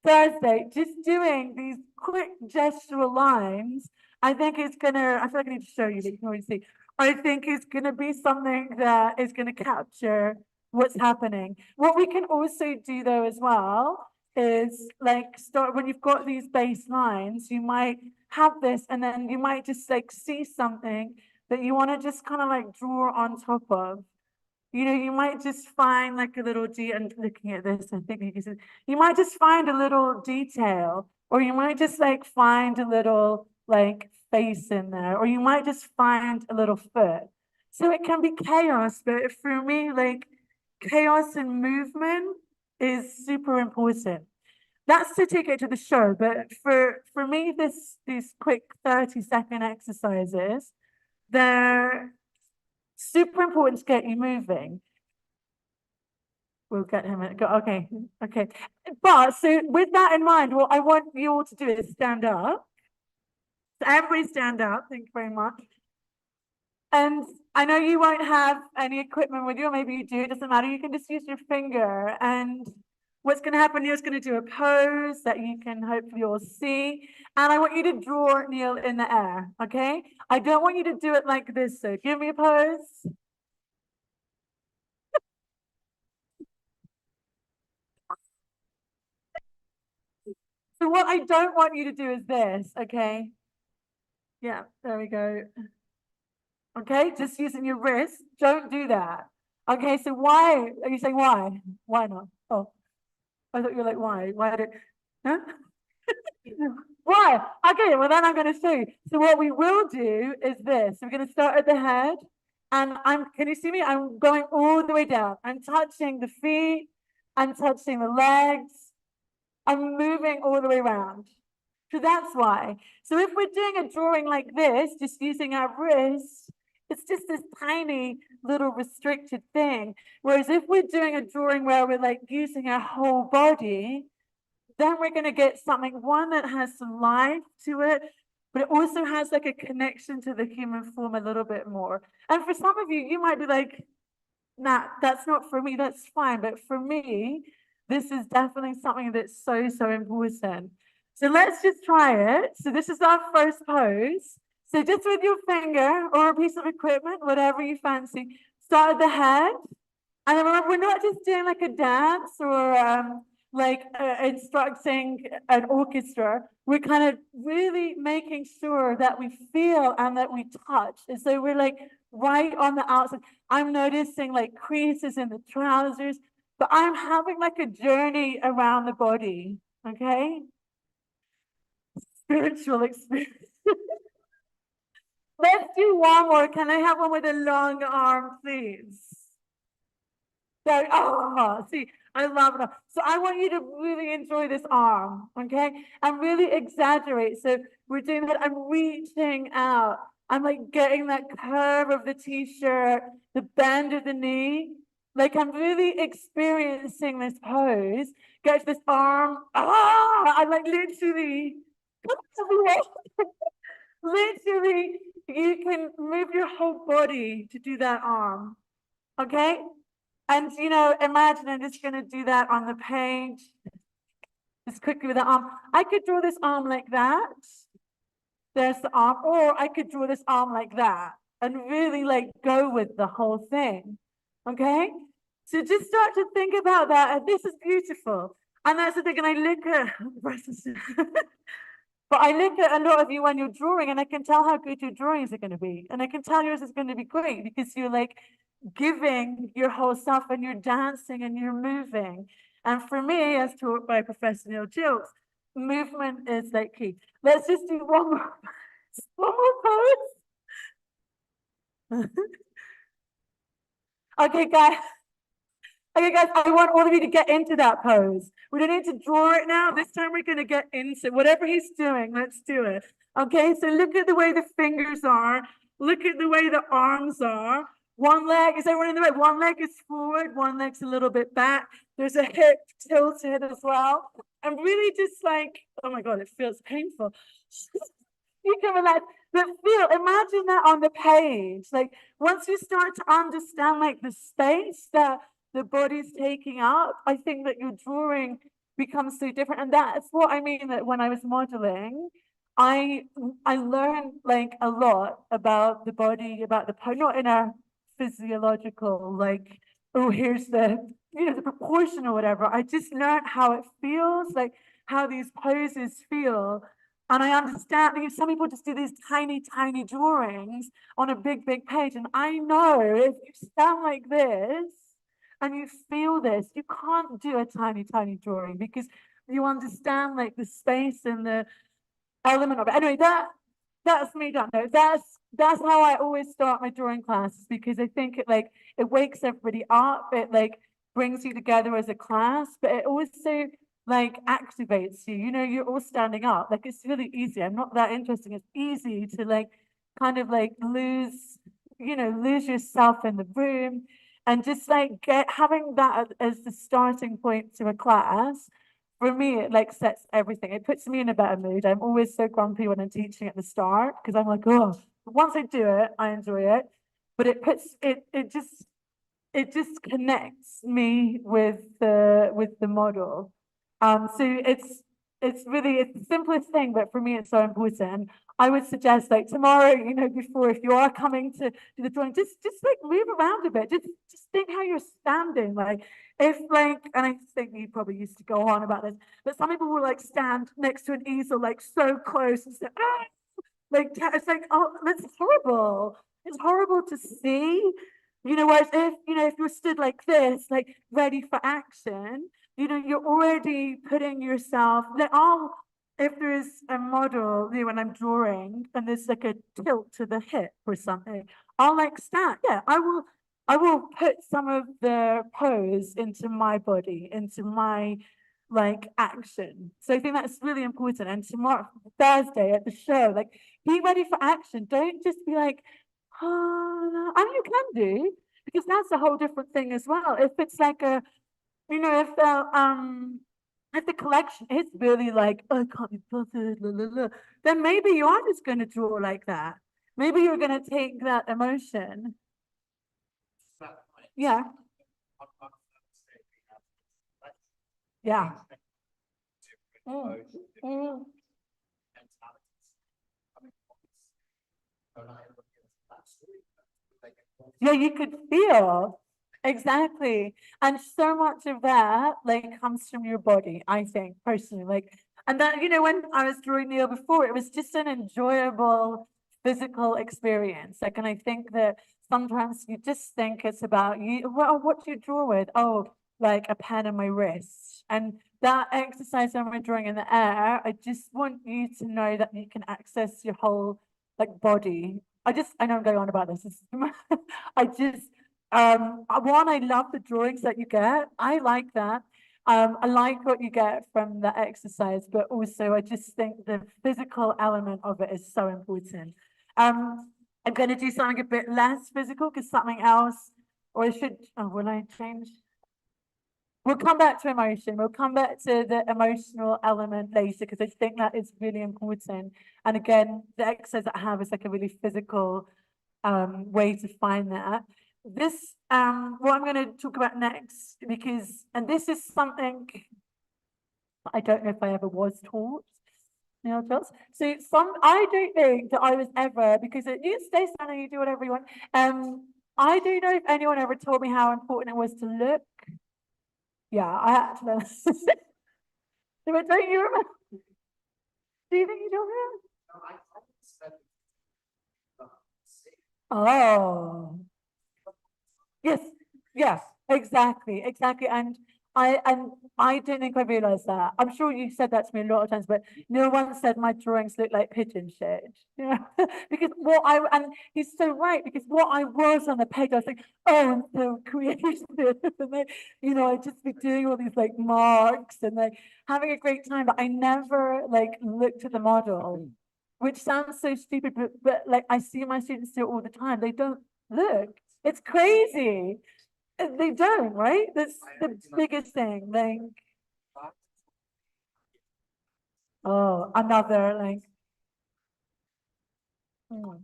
Thursday, just doing these quick gestural lines, I think it's gonna, I feel like I need to show you, but you can already see. I think it's gonna be something that is gonna capture what's happening. What we can also do though as well is like start when you've got these base lines, you might have this and then you might just like see something that you want to just kind of like draw on top of. You know, you might just find like a little and looking at this, I think you might just find a little detail, or you might just like find a little like face in there, or you might just find a little foot. So it can be chaos, but for me, like chaos and movement is super important. That's to take it to the show, but for me, these quick 30-second exercises, they're super important to get you moving. We'll get him. Okay. But so with that in mind, what I want you all to do is stand up. So everybody stand up. Thank you very much. And I know you won't have any equipment with you, or maybe you do, it doesn't matter. You can just use your finger. And what's going to happen, Neil's going to do a pose that you can hopefully all see. And I want you to draw Neil in the air, okay? I don't want you to do it like this. So give me a pose. So what I don't want you to do is this, okay? Yeah, there we go. Okay, just using your wrist. Don't do that. Okay, so why are you saying why? Why not? Oh, I thought you were like, why? Why did huh? Why? Okay, well then I'm gonna show you. So what we will do is this. We're gonna start at the head. And can you see me? I'm going all the way down. I'm touching the feet, I'm touching the legs, I'm moving all the way around. So that's why. So if we're doing a drawing like this, just using our wrist, it's just this tiny little restricted thing. Whereas if we're doing a drawing where we're like using our whole body, then we're going to get something, one that has some life to it, but it also has like a connection to the human form a little bit more. And for some of you, you might be like, nah, that's not for me, that's fine. But for me, this is definitely something that's so, so important. So let's just try it. So this is our first pose. So just with your finger or a piece of equipment, whatever you fancy, start at the head. And remember, we're not just doing like a dance or like instructing an orchestra. We're kind of really making sure that we feel and that we touch. And so we're like right on the outside. I'm noticing like creases in the trousers, but I'm having like a journey around the body. Okay. Spiritual experience. Let's do one more. Can I have one with a long arm, please? So, oh, see, I love it. So I want you to really enjoy this arm, okay? And really exaggerate. So we're doing that. I'm reaching out. I'm like getting that curve of the t-shirt, the bend of the knee. Like I'm really experiencing this pose. Get this arm. I'm like literally, literally, you can move your whole body to do that arm. Okay? And you know, imagine I'm just gonna do that on the page. Just quickly with the arm. I could draw this arm like that. There's the arm, or I could draw this arm like that and really like go with the whole thing. Okay? So just start to think about that. And this is beautiful. And that's the thing. And I look at but I look at a lot of you when you're drawing, and I can tell how good your drawings are going to be. And I can tell yours is going to be great because you're like giving your whole self and you're dancing and you're moving. And for me, as taught by Professor Neil Jilks, movement is like key. Let's just do one more pose. Okay, guys. Okay, guys, I want all of you to get into that pose. We don't need to draw it now. This time we're going to get into whatever he's doing. Let's do it. Okay, so look at the way the fingers are. Look at the way the arms are. One leg, is everyone in the way? One leg is forward, one leg's a little bit back. There's a hip tilted as well. I'm really just like, oh my God, it feels painful. You can relax, but imagine that on the page. Like once you start to understand like the space that the body's taking up, I think that your drawing becomes so different. And that's what I mean that when I was modeling, I I learned like a lot about the body, about the not in a physiological like, oh, here's the the proportion or whatever. I just learned how it feels, like how these poses feel. And I understand some people just do these tiny, tiny drawings on a big, big page. And I know if you stand like this and you feel this, you can't do a tiny, tiny drawing because you understand like the space and the element of it. Anyway, that's me done. No, that's how I always start my drawing classes because I think it wakes everybody up. It like brings you together as a class, but it also like activates you. You know, you're all standing up. Like it's really easy. I'm not that interesting. It's easy to like kind of like lose yourself in the room and just like having that as the starting point to a class. For me, it like sets everything. It puts me in a better mood. I'm always so grumpy when I'm teaching at the start because I'm like, oh, once I do it, I enjoy it. but it just connects me with the model. So it's the simplest thing, but for me it's so important. I would suggest like tomorrow, before, if you are coming to do the drawing, just like move around a bit. Just think how you're standing. Like if like, and I think you probably used to go on about this, but some people will like stand next to an easel like so close and say, ah! Like it's like, oh, that's horrible. It's horrible to see. Whereas if you're stood like this, like ready for action, you're already putting yourself like, if there's a model, when I'm drawing and there's like a tilt to the hip or something, I'll like stand. Yeah, I will put some of the pose into my body, into my like action. So I think that's really important. And tomorrow, Thursday at the show, like be ready for action. Don't just be like, oh, and you can do, because that's a whole different thing as well. If it's like if the collection is really like, oh, I can't be bothered, la, la, la, then maybe you are just going to draw like that. Maybe you're going to take that emotion. Yeah. Yeah. Mm. Mm. Yeah, you could feel exactly. And so much of that like comes from your body, I think, personally. Like, and that, when I was drawing Neil before, it was just an enjoyable physical experience. Like, and I think that sometimes you just think it's about you. Well, what do you draw with? Oh, like a pen on my wrist. And that exercise when we're drawing in the air, I just want you to know that you can access your whole like body. I know I'm going on about this. I just, one, I love the drawings that you get. I like that. I like what you get from the exercise, but also I just think the physical element of it is so important. I'm going to do something a bit less physical because something else, or will I change? We'll come back to emotion. We'll come back to the emotional element later because I think that is really important. And again, the exercise that I have is like a really physical way to find that. This what I'm going to talk about next, and this is something I don't know if I ever was taught. So I don't think that I was ever, because you stay standing, you do whatever you want. I don't know if anyone ever told me how important it was to look. Yeah, I had to learn. But don't you remember? Do you think you don't remember? Oh, yes, yes, exactly, exactly. And I don't think I realized that. I'm sure you said that to me a lot of times, but no one said my drawings look like pigeon shit. Because and he's so right, because what I was on the page, I was like, oh, I'm so creative. And then, I'd just be doing all these like marks and like having a great time, but I never like looked at the model, which sounds so stupid, but like I see my students do it all the time. They don't look. It's crazy. They don't, right? That's the biggest thing. Like, oh, another like. Mm,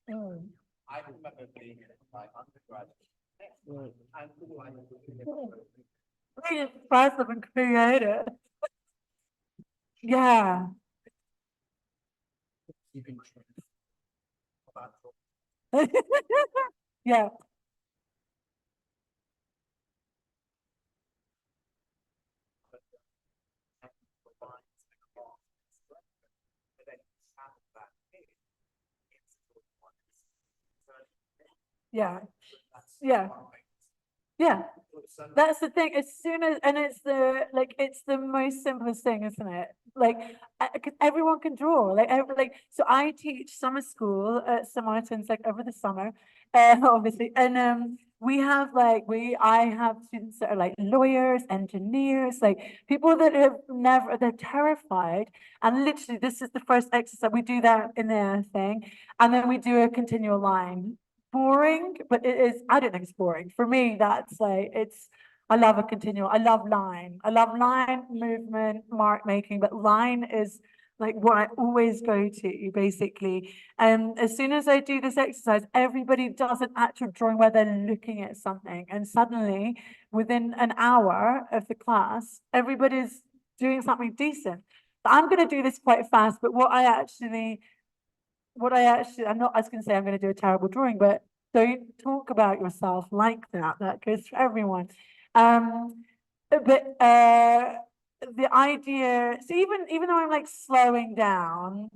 mm, I remember being in my undergraduate. mm. And all I Really expressive and creative. Yeah. Yeah. Yeah. Yeah. Yeah. That's the thing. As soon as, and it's the most simplest thing, isn't it? Like, because everyone can draw. So I teach summer school at St. Martin's like over the summer, obviously, and I have students that are like lawyers, engineers, like people that have never, they're terrified, and literally this is the first exercise we do that in their thing, and then we do a continual line. Boring, but it is, I don't think it's boring. For me, that's like, I love a continual, I love line movement, mark making, but line is like what I always go to, basically. As soon as I do this exercise, everybody does an actual drawing where they're looking at something, and suddenly, within an hour of the class, everybody's doing something decent. I'm going to do this quite fast, but I'm not, I was going to say I'm going to do a terrible drawing, but don't talk about yourself like that. That goes for everyone. But the idea, so even though I'm like slowing down,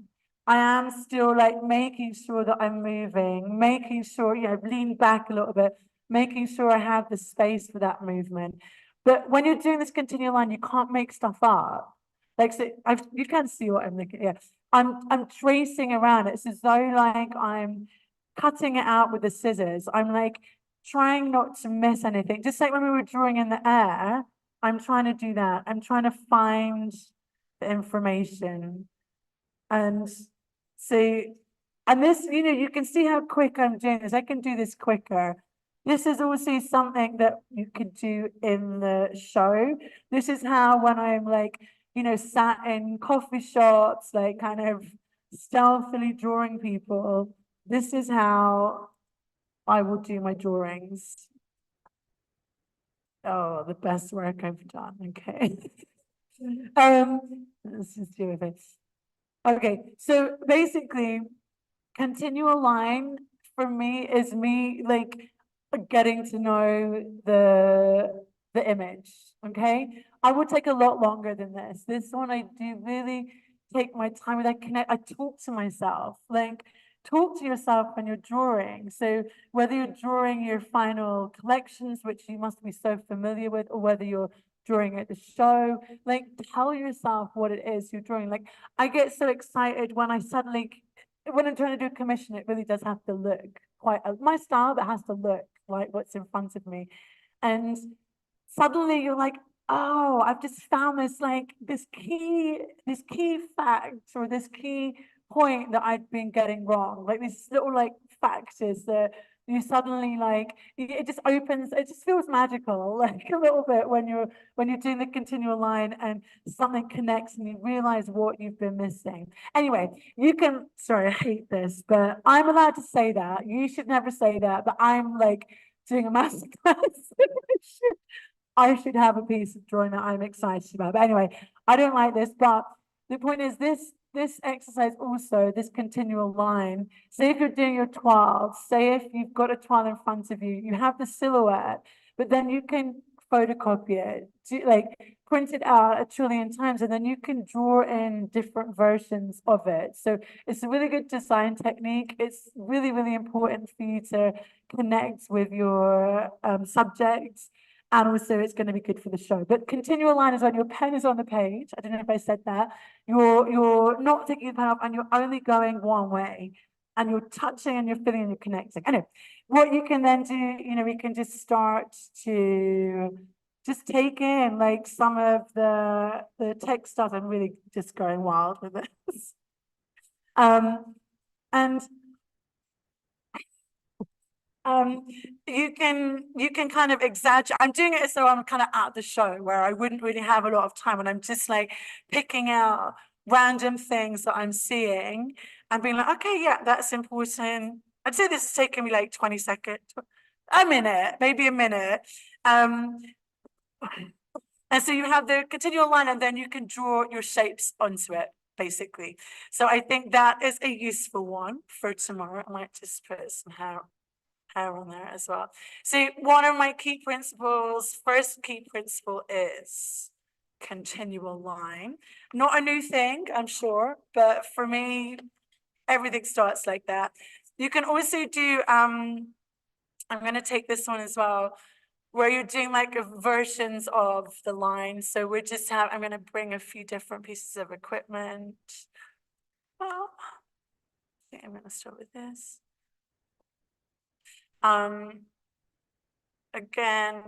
I am still like making sure that I'm moving, making sure, lean back a little bit, making sure I have the space for that movement. But when you're doing this continual line, you can't make stuff up. Like, so you can see what I'm looking at. Yeah. I'm tracing around it. It's as though like I'm cutting it out with the scissors. I'm like trying not to miss anything. Just like when we were drawing in the air, I'm trying to do that. I'm trying to find the information. And so, and this, you can see how quick I'm doing this. I can do this quicker. This is also something that you could do in the show. This is how when I'm like, sat in coffee shops, like kind of stealthily drawing people, this is how I will do my drawings. Oh, the best work I've done. Okay. Let's just do it. Okay, so basically, continual line for me is me like getting to know the image. Okay, I would take a lot longer than this. This one I do really take my time with. I talk to myself. Like, talk to yourself when you're drawing. So whether you're drawing your final collections, which you must be so familiar with, or whether you're drawing at the show, like, tell yourself what it is you're drawing. Like, I get so excited when I'm trying to do a commission, it really does have to look quite my style, but has to look like what's in front of me. And suddenly you're like, oh, I've just found this key fact, or this key point that I'd been getting wrong. Like these little like factors that you suddenly it just feels magical, like a little bit when you're doing the continual line and something connects and you realize what you've been missing. Anyway, sorry, I hate this, but I'm allowed to say that. You should never say that, but I'm like doing a masterclass. I should have a piece of drawing that I'm excited about. But anyway, I don't like this, but the point is this exercise also, this continual line, say if you're doing your toile, say if you've got a toile in front of you, you have the silhouette, but then you can photocopy it, print it out a trillion times, and then you can draw in different versions of it. So it's a really good design technique. It's really, really important for you to connect with your subjects. And also it's going to be good for the show. But continual line is when your pen is on the page. I don't know if I said that. You're not taking the pen off and you're only going one way. And you're touching and you're feeling and you're connecting. Anyway, what you can then do, we can just start to just take in like some of the text stuff. I'm really just going wild with this. And you can kind of exaggerate. I'm doing it so I'm kind of at the show where I wouldn't really have a lot of time, and I'm just like picking out random things that I'm seeing and being like, okay, yeah, that's important. I'd say this is taking me like 20 seconds, a minute, maybe a minute. And so you have the continual line, and then you can draw your shapes onto it, basically. So I think that is a useful one for tomorrow. I might just put some hair on there as well. So one of my key principles, first key principle is continual line. Not a new thing, I'm sure, but for me, everything starts like that. You can also do, I'm going to take this one as well, where you're doing like versions of the line. So I'm going to bring a few different pieces of equipment. Well, I think I'm going to start with this. Again,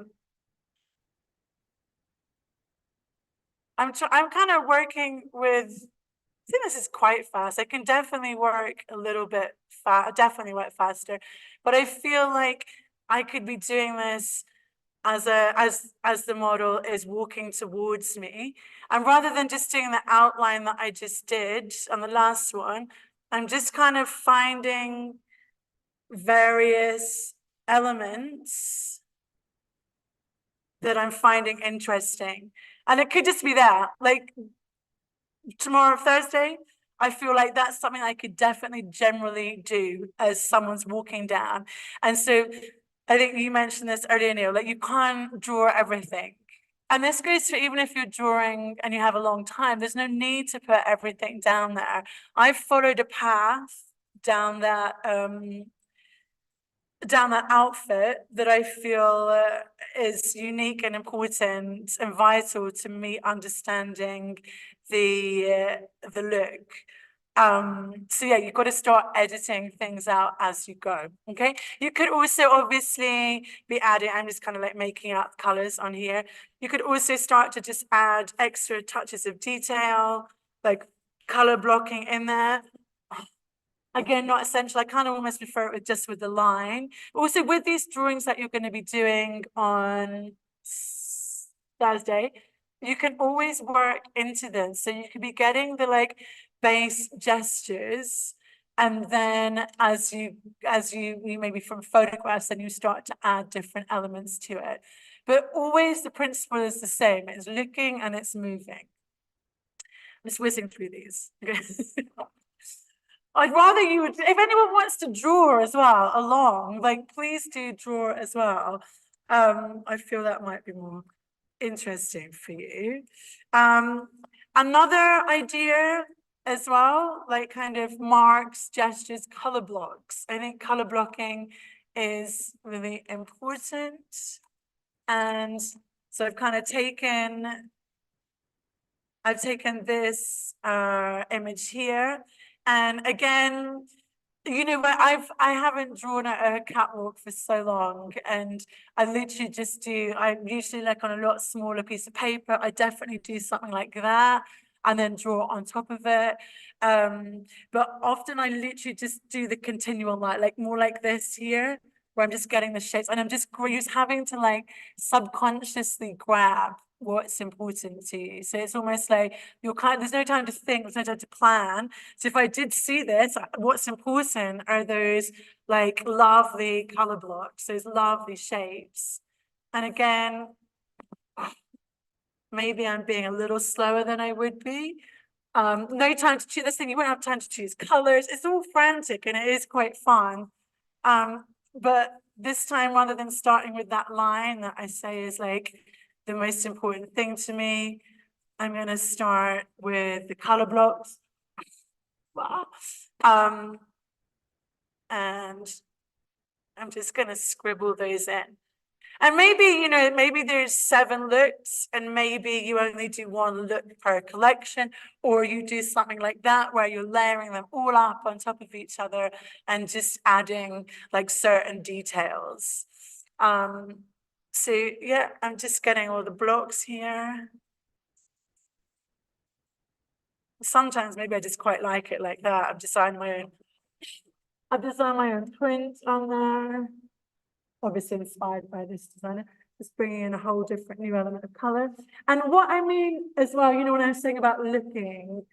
I'm kind of working with, I think this is quite fast. I can definitely work a little bit definitely work faster, but I feel like I could be doing this as the model is walking towards me. And rather than just doing the outline that I just did on the last one, I'm just kind of finding various elements that I'm finding interesting. And it could just be that, like tomorrow, Thursday, I feel like that's something I could definitely generally do as someone's walking down. And so I think you mentioned this earlier, Neil, like you can't draw everything. And this goes for even if you're drawing and you have a long time, there's no need to put everything down there. I followed a path down that outfit that I feel is unique and important and vital to me understanding the look. So yeah, you've got to start editing things out as you go. Okay, you could also obviously be adding, I'm just kind of like making out colors on here. You could also start to just add extra touches of detail, like color blocking in there. Again, not essential. I kind of almost prefer it with just with the line. Also, with these drawings that you're going to be doing on Thursday, you can always work into them. So you could be getting the like base gestures, and then as you maybe from photographs, then you start to add different elements to it. But always the principle is the same. It's looking and it's moving. I'm just whizzing through these. I'd rather you would, if anyone wants to draw as well along, like please do draw as well. I feel that might be more interesting for you. Another idea as well, like kind of marks, gestures, color blocks. I think color blocking is really important. And so I've kind of taken this image here. And again, you know what, I haven't drawn a catwalk for so long, and I literally just do, I'm usually like on a lot smaller piece of paper. I definitely do something like that and then draw on top of it. But often I literally just do the continual line, like more like this here, where I'm just getting the shapes and I'm just having to like subconsciously grab what's important to you. So it's almost like you're kind of, there's no time to think, there's no time to plan. So if I did see this, what's important are those like lovely color blocks, those lovely shapes. And again, maybe I'm being a little slower than I would be. No time to choose this thing, you won't have time to choose colors. It's all frantic and it is quite fun. But this time, rather than starting with that line that I say is like the most important thing to me, I'm going to start with the color blocks. Wow. And I'm just going to scribble those in. And maybe, you know, maybe there's 7 looks and maybe you only do 1 look per collection, or you do something like that where you're layering them all up on top of each other and just adding like certain details. So yeah, I'm just getting all the blocks here. Sometimes maybe I just quite like it like that. I've designed my own print on there. Obviously inspired by this designer, just bringing in a whole different new element of color. And what I mean as well, you know, when I was saying about looking,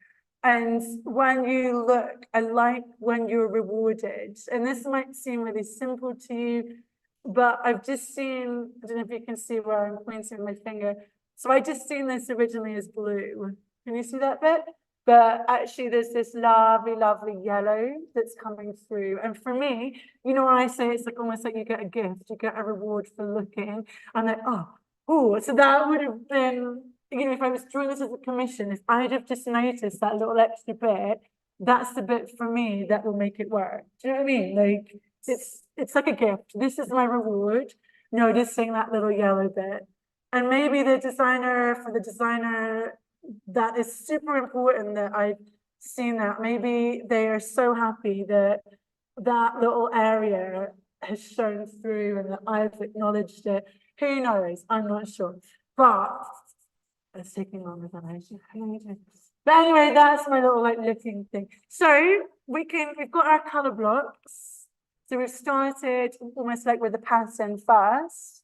and when you look, I like when you're rewarded. And this might seem really simple to you, but I've just seen, I don't know if you can see where I'm pointing with my finger. So I just seen this originally as blue. Can you see that bit? But actually there's this lovely, lovely yellow that's coming through. And for me, you know, when I say it's like almost like you get a gift, you get a reward for looking. I'm like, oh, so that would have been, you know, if I was drawing this as a commission, if I'd have just noticed that little extra bit, that's the bit for me that will make it work. Do you know what I mean? Like, it's like a gift. This is my reward, noticing that little yellow bit. And maybe for the designer, that is super important that I've seen that. Maybe they are so happy that that little area has shown through and that I've acknowledged it. Who knows? I'm not sure. But it's taking longer than I should. But anyway, that's my little like looking thing. So we've got our color blocks. So we've started almost like with the pattern first.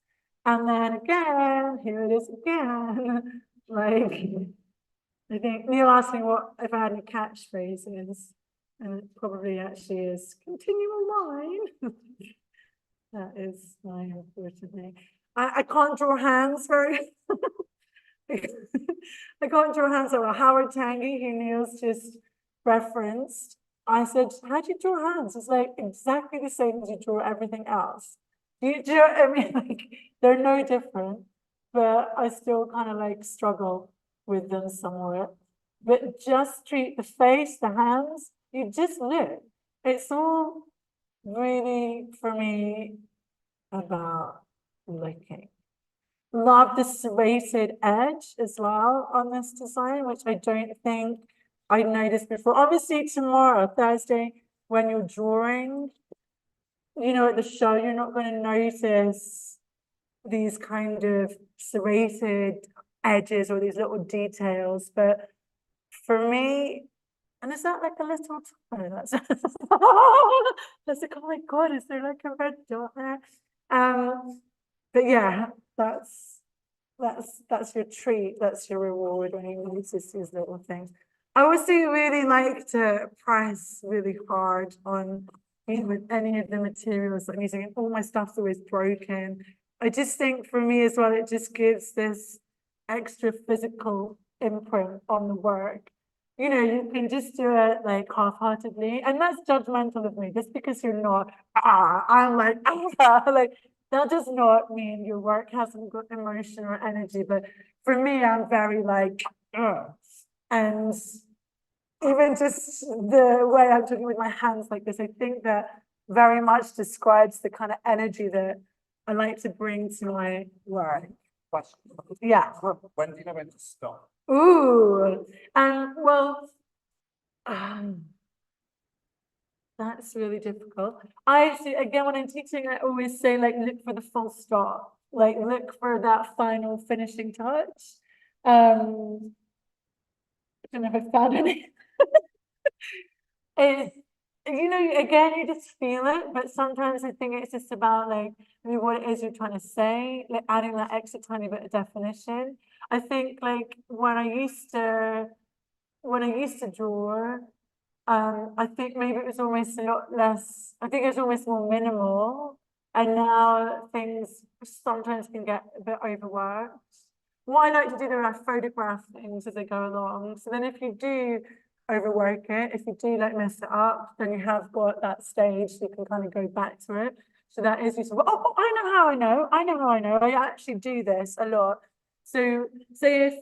And then again, here it is again. Like, I think Neil asked me what if I had any catchphrases, and it probably actually is continue line. That is my unfortunately. I can't draw hands very. I can't draw hands. So Howard Tangy, who Neil's just referenced, I said, "How do you draw hands?" It's like exactly the same as you draw everything else. Do you know what I mean? Like they're no different, but I still kind of like struggle with them somewhat. But just treat the face, the hands. You just look. It's all really for me about looking. Love the serrated edge as well on this design, which I don't think I noticed before. Obviously tomorrow, Thursday, when you're drawing, you know, at the show, you're not going to notice these kind of serrated edges or these little details. But for me, and is that like a little, oh, that's, that's like, oh my God, is there like a red dot there? But yeah, that's your treat, that's your reward when you notice these little things. I also really like to press really hard on, you know, with any of the materials that I'm using, and all my stuff's always broken. I just think for me as well, it just gives this extra physical imprint on the work. You know, you can just do it like half-heartedly, and that's judgmental of me. Just because you're not, I'm like, like that does not mean your work hasn't got emotion or energy. But for me, I'm very like, and even just the way I'm talking with my hands like this, I think that very much describes the kind of energy that I like to bring to my work. Question. Yeah. When do you know when to stop? Ooh, well, that's really difficult. I see, again, when I'm teaching, I always say, like, look for the full stop, like, look for that final finishing touch. I don't know if I found any. It's, you know, again, you just feel it, but sometimes I think it's just about like maybe what it is you're trying to say, like adding that extra tiny bit of definition. I think like when I used to draw, I think maybe it was almost a lot less, I think it was almost more minimal. And now things sometimes can get a bit overworked. What I like to do, though, I photograph things as they go along. So then if you do overwork it, if you do like mess it up, then you have got that stage, so you can kind of go back to it. So that is useful. Oh, I know how I know. I know how I know. I actually do this a lot. So say if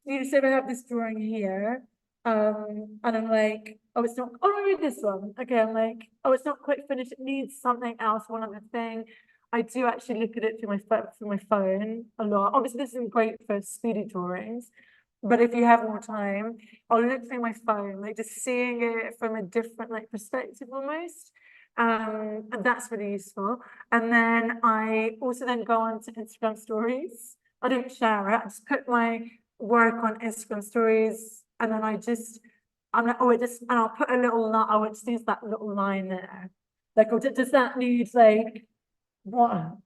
you say I have this drawing here, and I'm like, oh, it's not, oh, I read this one. Okay, I'm like, oh, it's not quite finished. It needs something else, one other thing. I do actually look at it through my phone a lot. Obviously, this isn't great for speedy drawings, but if you have more time, I'll look through my phone, like just seeing it from a different like perspective almost. And that's really useful. And then I also then go on to Instagram stories. I don't share it. I just put my work on Instagram stories, and then I'm like, oh, and I'll put a little line. Oh, it just needs that little line there. Like, oh, does that need like what?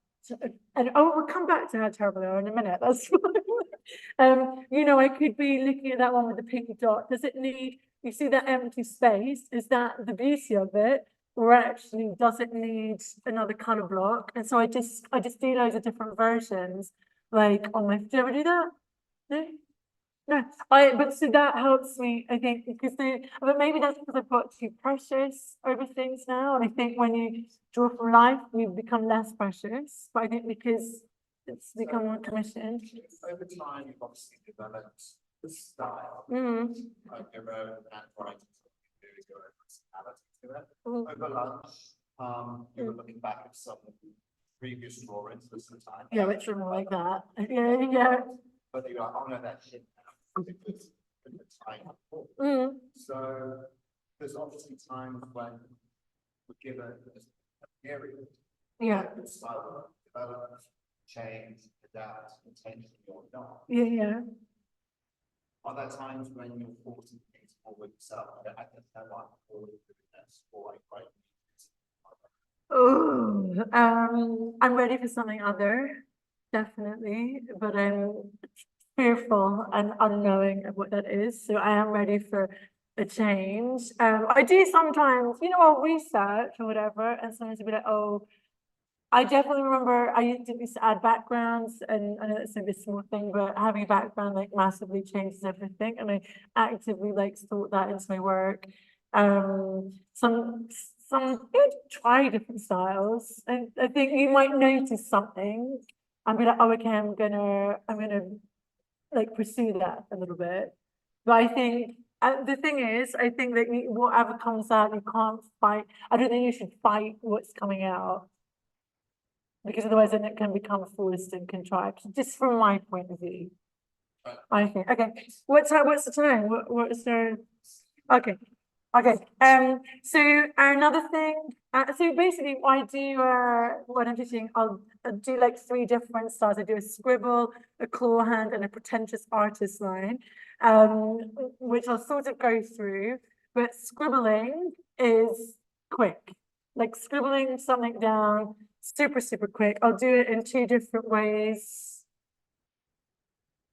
And oh, we'll come back to how terrible they are in a minute. That's fine. You know, I could be looking at that one with the pink dot. Does it need? You see that empty space? Is that the beauty of it? Or actually, does it need another color block? And so I just do loads of different versions, like on my. Do you ever do that? No? No, but so that helps me, I think, because but maybe that's because I've got too precious over things now. And I think when you draw from life, you become less precious. But I think because it's become more commissioned. Over time, you've obviously developed the style Mm. of your own handwriting, your own personality to it. Mm. Over lunch, you were looking back at some previous drawings for some time. Yeah, which are more like that. Yeah, yeah. But you're like, oh no, that shit. Mm. So there's obviously times when we're given a period. Yeah. The style will develop, change, adapt, intentionally or not. Yeah, yeah. Are there times when you're forcing things forward yourself? I think that one for this or right. Oh, I'm ready for something other. definitely, but I'm fearful and unknowing of what that is. So I am ready for a change. I do sometimes, I'll research or whatever, and sometimes I'll be like, oh, I definitely remember I used to add backgrounds, and I know that's a bit small thing, but having a background like massively changes everything, and I actively like sort that into my work. Some good try different styles, and I think you might notice something and be like, oh, okay, I'm gonna like pursue that a little bit. But I think the thing is, I think that whatever comes out, you can't fight. I don't think you should fight what's coming out, because otherwise then it can become forced and contrived, just from my point of view. I think, okay, what's the time? What's the, okay, okay. So another thing, so basically I do, when I'm teaching, I'll do like 3 different styles. I do a scribble, a claw hand, and a pretentious artist line, which I'll sort of go through, but scribbling is quick, like scribbling something down, super, super quick. I'll do it in 2 different ways.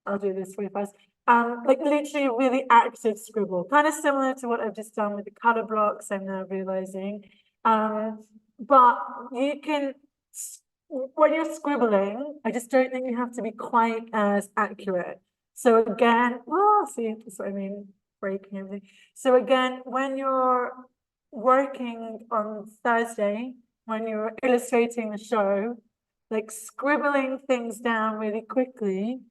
I'll do this really fast. Like literally really active scribble, kind of similar to what I've just done with the color blocks, I'm now realizing. But you can, when you're scribbling, I just don't think you have to be quite as accurate. So again, oh, see, that's what I mean, breaking everything. So again, when you're working on Thursday, when you're illustrating the show, like scribbling things down really quickly,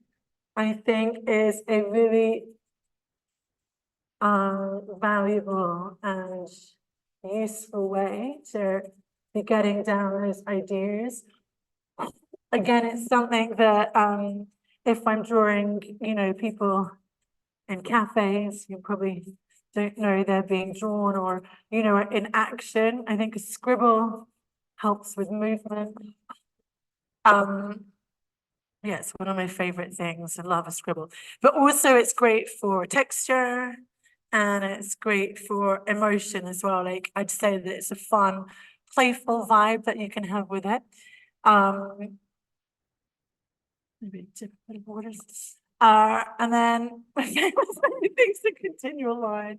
I think is a really valuable and useful way to be getting down those ideas. Again, it's something that if I'm drawing, people in cafes, you probably don't know they're being drawn, or, in action. I think a scribble helps with movement. Yeah, it's one of my favorite things. I love a scribble, but also it's great for texture and it's great for emotion as well. Like I'd say that it's a fun, playful vibe that you can have with it. Maybe dip a bit of water. And then my favorite thing's the continual line.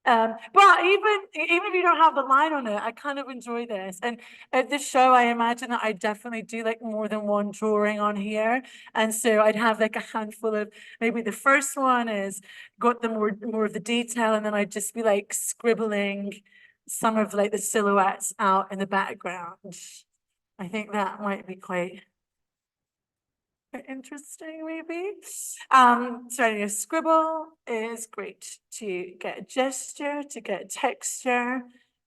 But even if you don't have the line on it, I kind of enjoy this. And at this show, I imagine that I definitely do like more than one drawing on here. And so I'd have like a handful of, maybe the first one is got the more of the detail, and then I'd just be like scribbling some of like the silhouettes out in the background. I think that might be quite interesting, maybe. So anyway, scribble is great to get a gesture, to get texture.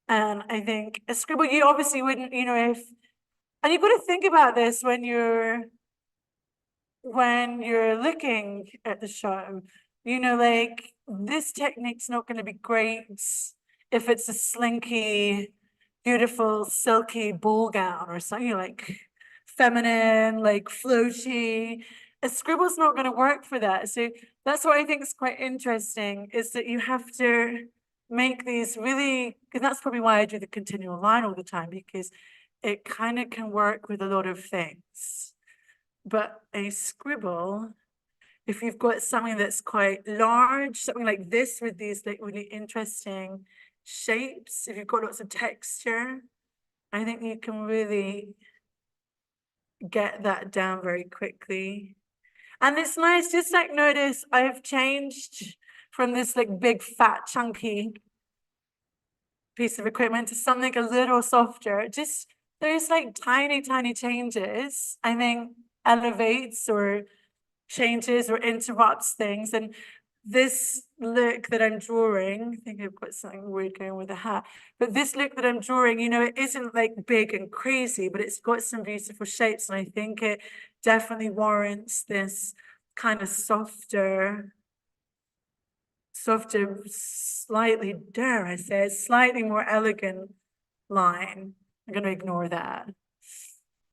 And I think a scribble, you obviously wouldn't, and you've got to think about this when you're looking at the show, like this technique's not going to be great if it's a slinky, beautiful, silky ball gown or something like feminine, like floaty. A scribble's not going to work for that. So that's what I think is quite interesting, is that you have to make these really, because that's probably why I do the continual line all the time, because it kind of can work with a lot of things. But a scribble, if you've got something that's quite large, something like this with these like really interesting shapes, if you've got lots of texture, I think you can really get that down very quickly. And it's nice, just like notice I've changed from this like big fat chunky piece of equipment to something a little softer. Just there's like tiny changes, I think elevates or changes or interrupts things. And this look that I'm drawing, I think I've got something weird going with the hat, but this look that I'm drawing, it isn't like big and crazy, but it's got some beautiful shapes. And I think it definitely warrants this kind of softer, slightly, dare I say, slightly more elegant line. I'm going to ignore that.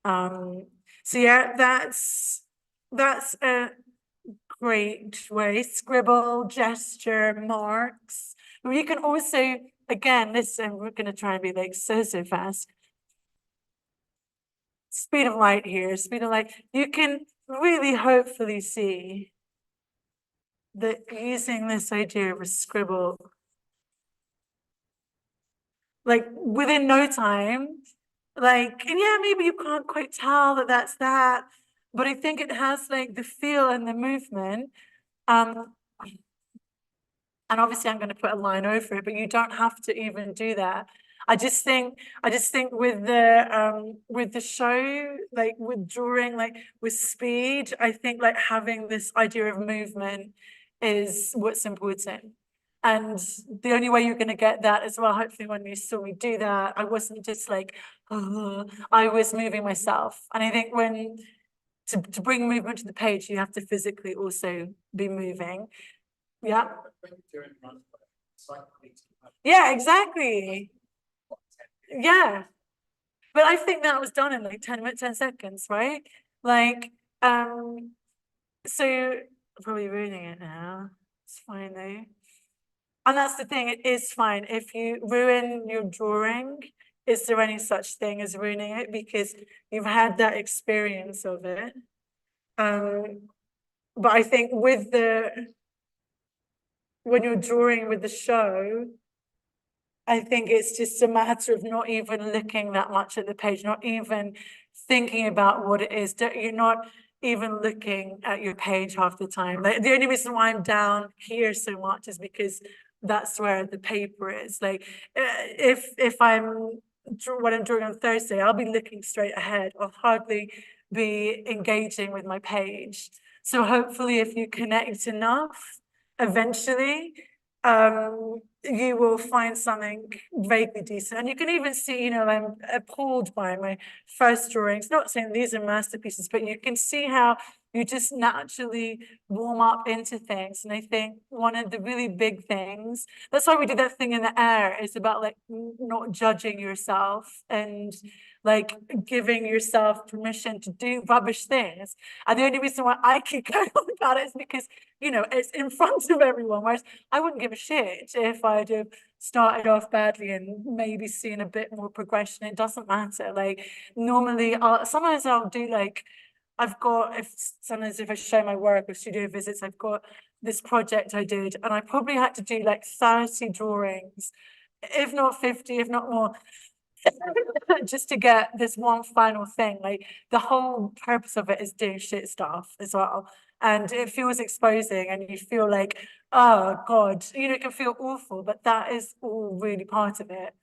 So yeah, that's a great way. Scribble, gesture, marks. But you can also, again, this, and we're going to try and be like so fast. speed of light here, speed of light, you can really hopefully see that using this idea of a scribble, like within no time, like, and yeah, maybe you can't quite tell that that's that, but I think it has like the feel and the movement. And obviously I'm going to put a line over it, but you don't have to even do that. I just think with the show, like with drawing, like with speed, I think like having this idea of movement is what's important. And the only way you're going to get that as well, hopefully when you saw me do that, I wasn't just like, oh, I was moving myself. And I think when to bring movement to the page, you have to physically also be moving. Yeah. Yeah, exactly. Yeah. But I think that was done in like 10 seconds, right? Like, so I'm probably ruining it now. It's fine though. And that's the thing, it is fine. If you ruin your drawing, is there any such thing as ruining it? Because you've had that experience of it. But I think with when you're drawing with the show, I think it's just a matter of not even looking that much at the page, not even thinking about what it is. You're not even looking at your page half the time. Like, the only reason why I'm down here so much is because that's where the paper is. Like, if I'm what I'm drawing on Thursday, I'll be looking straight ahead. I'll hardly be engaging with my page. So hopefully, if you connect enough, eventually, you will find something vaguely decent. And you can even see, you know, I'm appalled by my first drawings. Not saying these are masterpieces, but you can see how you just naturally warm up into things. And I think one of the really big things, that's why we did that thing in the air, is about like not judging yourself and like giving yourself permission to do rubbish things. And the only reason why I keep going on about it is because, you know, it's in front of everyone, whereas I wouldn't give a shit if I'd have started off badly and maybe seen a bit more progression. It doesn't matter. Like, normally, sometimes I'll do like, sometimes if I show my work or studio visits, I've got this project I did, and I probably had to do like 30 drawings, if not 50, if not more, just to get this one final thing. Like, the whole purpose of it is doing shit stuff as well. And it feels exposing, and you feel like, oh God, you know, it can feel awful, but that is all really part of it.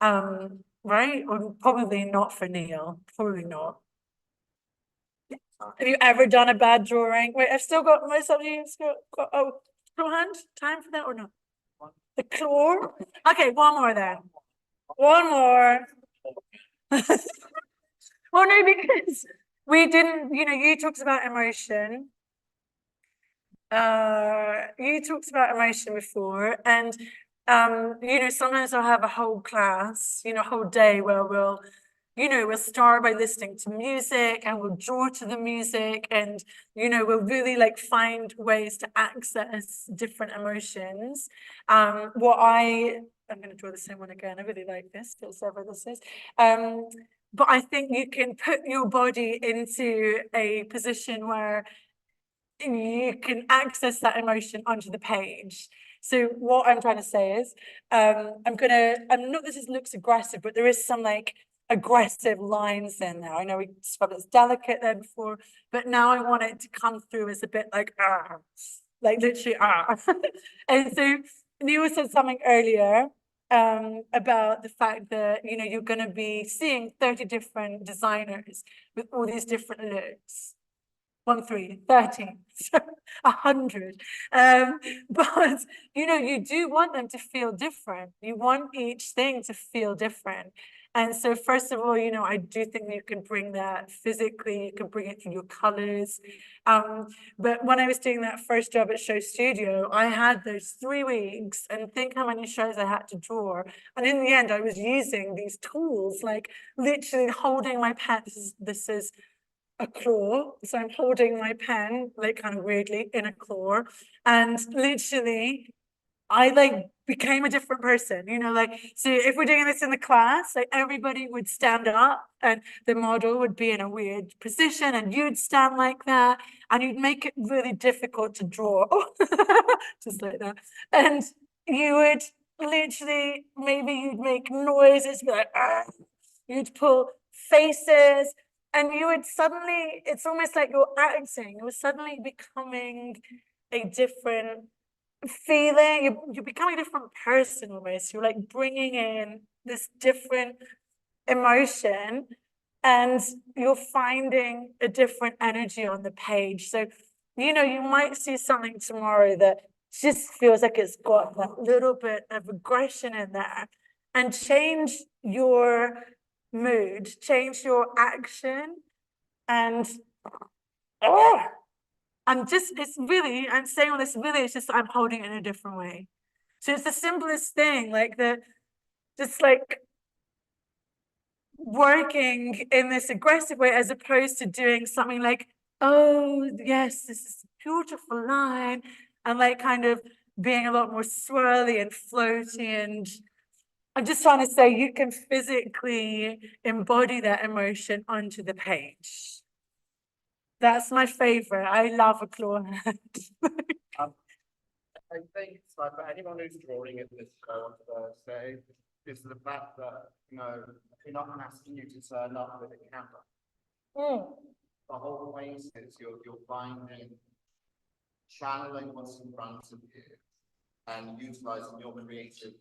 Right? Or probably not for Neil, probably not. Have you ever done a bad drawing? Wait, I've still got my somebody's got oh, claw hand? Time for that or not? The claw? Okay, one more then. One more. Well, no, because we didn't, you know, you talked about emotion. You talked about emotion before, and you know, sometimes I'll have a whole class, you know, a whole day where we'll, you know, we'll start by listening to music and we'll draw to the music, and you know, we'll really like find ways to access different emotions. I'm going to draw the same one again. I really like this, whatever this is. But I think you can put your body into a position where you can access that emotion onto the page. So what I'm trying to say is, I'm not, this looks aggressive, but there is some like aggressive lines in there. I know we described it as delicate there before, but now I want it to come through as a bit like, like literally, And so Neil said something earlier about the fact that, you know, you're going to be seeing 30 different designers with all these different looks. 13, 100. But you know, you do want them to feel different. You want each thing to feel different. And so first of all, you know, I do think you can bring that physically, you can bring it through your colors. But when I was doing that first job at Show Studio, I had those 3 weeks, and think how many shows I had to draw. And in the end, I was using these tools, like literally holding my pen. This is a claw, so I'm holding my pen like kind of weirdly in a claw, and literally I like became a different person, you know, like, so if we're doing this in the class, like everybody would stand up and the model would be in a weird position and you'd stand like that and you'd make it really difficult to draw, just like that. And you would literally, maybe you'd make noises, be like, "Argh!" You'd pull faces and you would suddenly, it's almost like you're acting, you're suddenly becoming a different feeling, you're becoming a different person almost. You're like bringing in this different emotion and you're finding a different energy on the page. So, you know, you might see something tomorrow that just feels like it's got that little bit of aggression in there, and change your mood, change your action, and oh, it's really, I'm saying all this really, it's just I'm holding it in a different way. So it's the simplest thing, like just like working in this aggressive way as opposed to doing something like, oh, yes, this is a beautiful line, and like kind of being a lot more swirly and floaty. And I'm just trying to say you can physically embody that emotion onto the page. That's my favorite. I love a claw hand. I think it's like for anyone who's drawing at this show on Thursday, is the fact that, you know, we're not asking you to turn up with a camera. The whole point is you're finding, channeling what's in front of you and utilizing your creative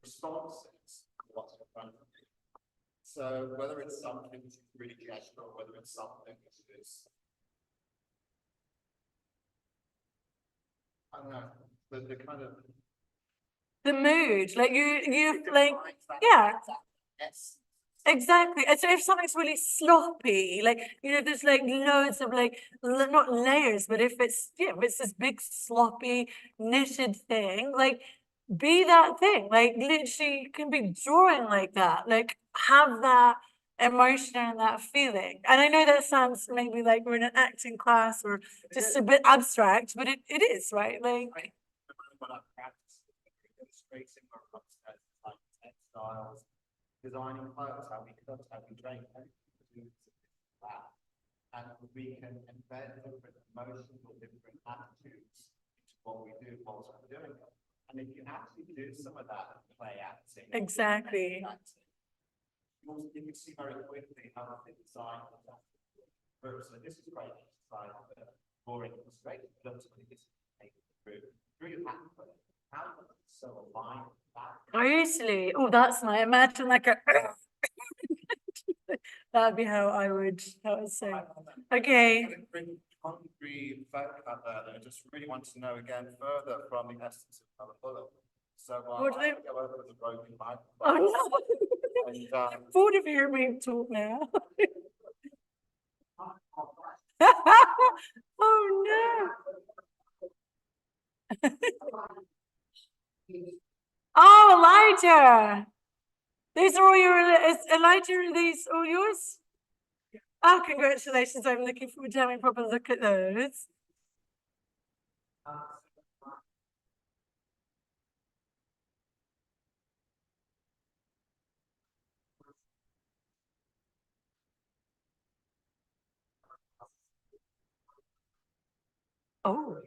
responses to what's in front of you. So whether it's something that's really gestural, whether it's something that is, I don't know, the kind of The mood, like you like, yeah, yes. exactly. And so if something's really sloppy, like, you know, there's like loads of like, not layers, but if it's, yeah, if it's this big sloppy knitted thing, like be that thing, like literally you can be drawing like that, like have that emotion and that feeling. And I know that sounds maybe like we're in an acting class or just a bit abstract, but it is, right? Like, When I practice illustrating or upstairs, like textiles, designing clothes, how we cut, how we drape, that. And we can embed different emotions or different attitudes into what we do whilst we're doing it. And if you actually do some of that play acting, exactly. you can see very quickly how the design works. So this is great design, but boring illustrated, but ultimately this is taken through how so aligned that. Totally. Oh, that's nice. Imagine like a that'd be how I would say. Okay. Concrete fact out there that I just really want to know again further from the essence of Helen Bullock. So What do they... go over with the broken microphone. Oh no. And, I'm bored of hearing me talk now. Oh no. Oh, Elijah. These are all your, is Elijah, are these all yours? Oh, congratulations. I'm looking forward to having a proper look at those. Oh.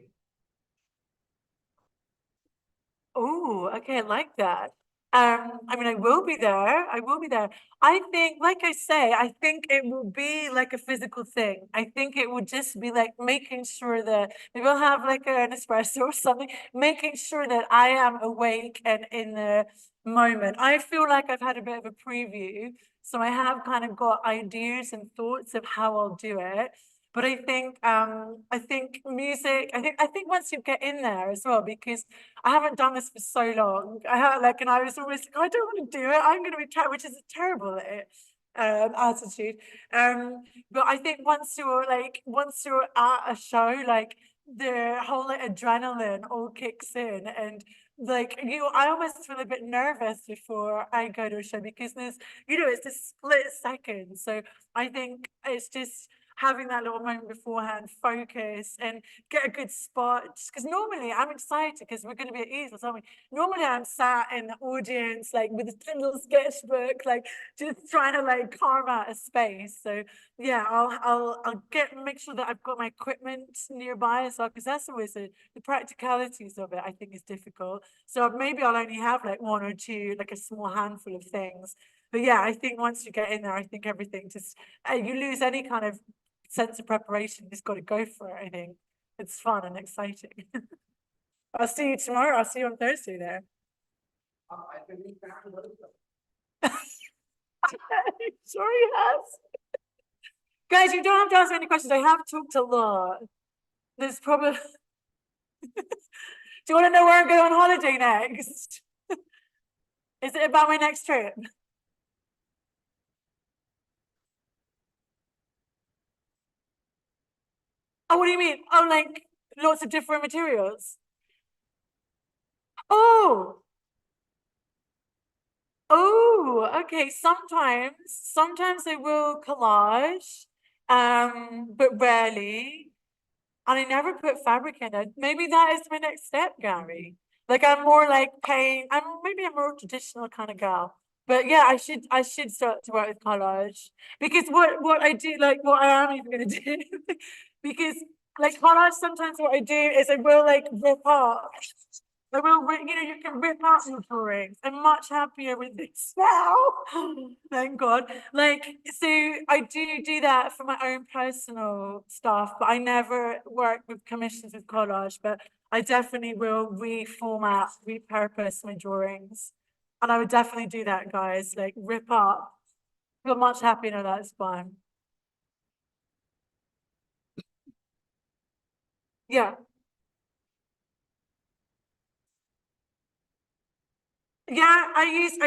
Oh, okay, I like that. I mean, I will be there. I will be there. I think, like I say, I think it will be like a physical thing. I think it would just be like making sure that maybe I'll have like an espresso or something, making sure that I am awake and in the moment. I feel like I've had a bit of a preview, so I have kind of got ideas and thoughts of how I'll do it. But I think music, I think once you get in there as well, because I haven't done this for so long. I had like, and I was always like, I don't want to do it. I'm going to be tired, which is a terrible attitude. But I think once you're at a show, like the whole like, adrenaline all kicks in, and like I almost feel a bit nervous before I go to a show because there's, you know, it's a split second. So I think it's just, having that little moment beforehand, focus and get a good spot. Because normally I'm excited because we're going to be at easels, aren't we? Normally I'm sat in the audience, like with a little sketchbook, like just trying to like carve out a space. So yeah, I'll make sure that I've got my equipment nearby as well, because that's always the practicalities of it, I think, is difficult. So maybe I'll only have like one or two, like a small handful of things. But yeah, I think once you get in there, I think everything just, you lose any kind of sense of preparation. You just got to go for it, I think. It's fun and exciting. I'll see you tomorrow. I'll see you on Thursday there. I think we found those. Sure he has. Guys, you don't have to ask me any questions. I have talked a lot. There's probably... Do you want to know where I'm going on holiday next? Is it about my next trip? Oh, what do you mean? Oh, like lots of different materials. Oh, oh, okay. Sometimes I will collage, but rarely. And I never put fabric in it. Maybe that is my next step, Gary. Like I'm more like paint. Maybe a more traditional kind of girl. But yeah, I should start to work with collage because what I do, like what I am even gonna do, because like collage sometimes what I do is I will like rip off. I will, you can rip out your drawings. I'm much happier with this now. Thank God. Like, so I do that for my own personal stuff, but I never work with commissions with collage, but I definitely will reformat, repurpose my drawings. And I would definitely do that, guys, like rip up. Feel much happier now, that's fine. Yeah. Yeah, I use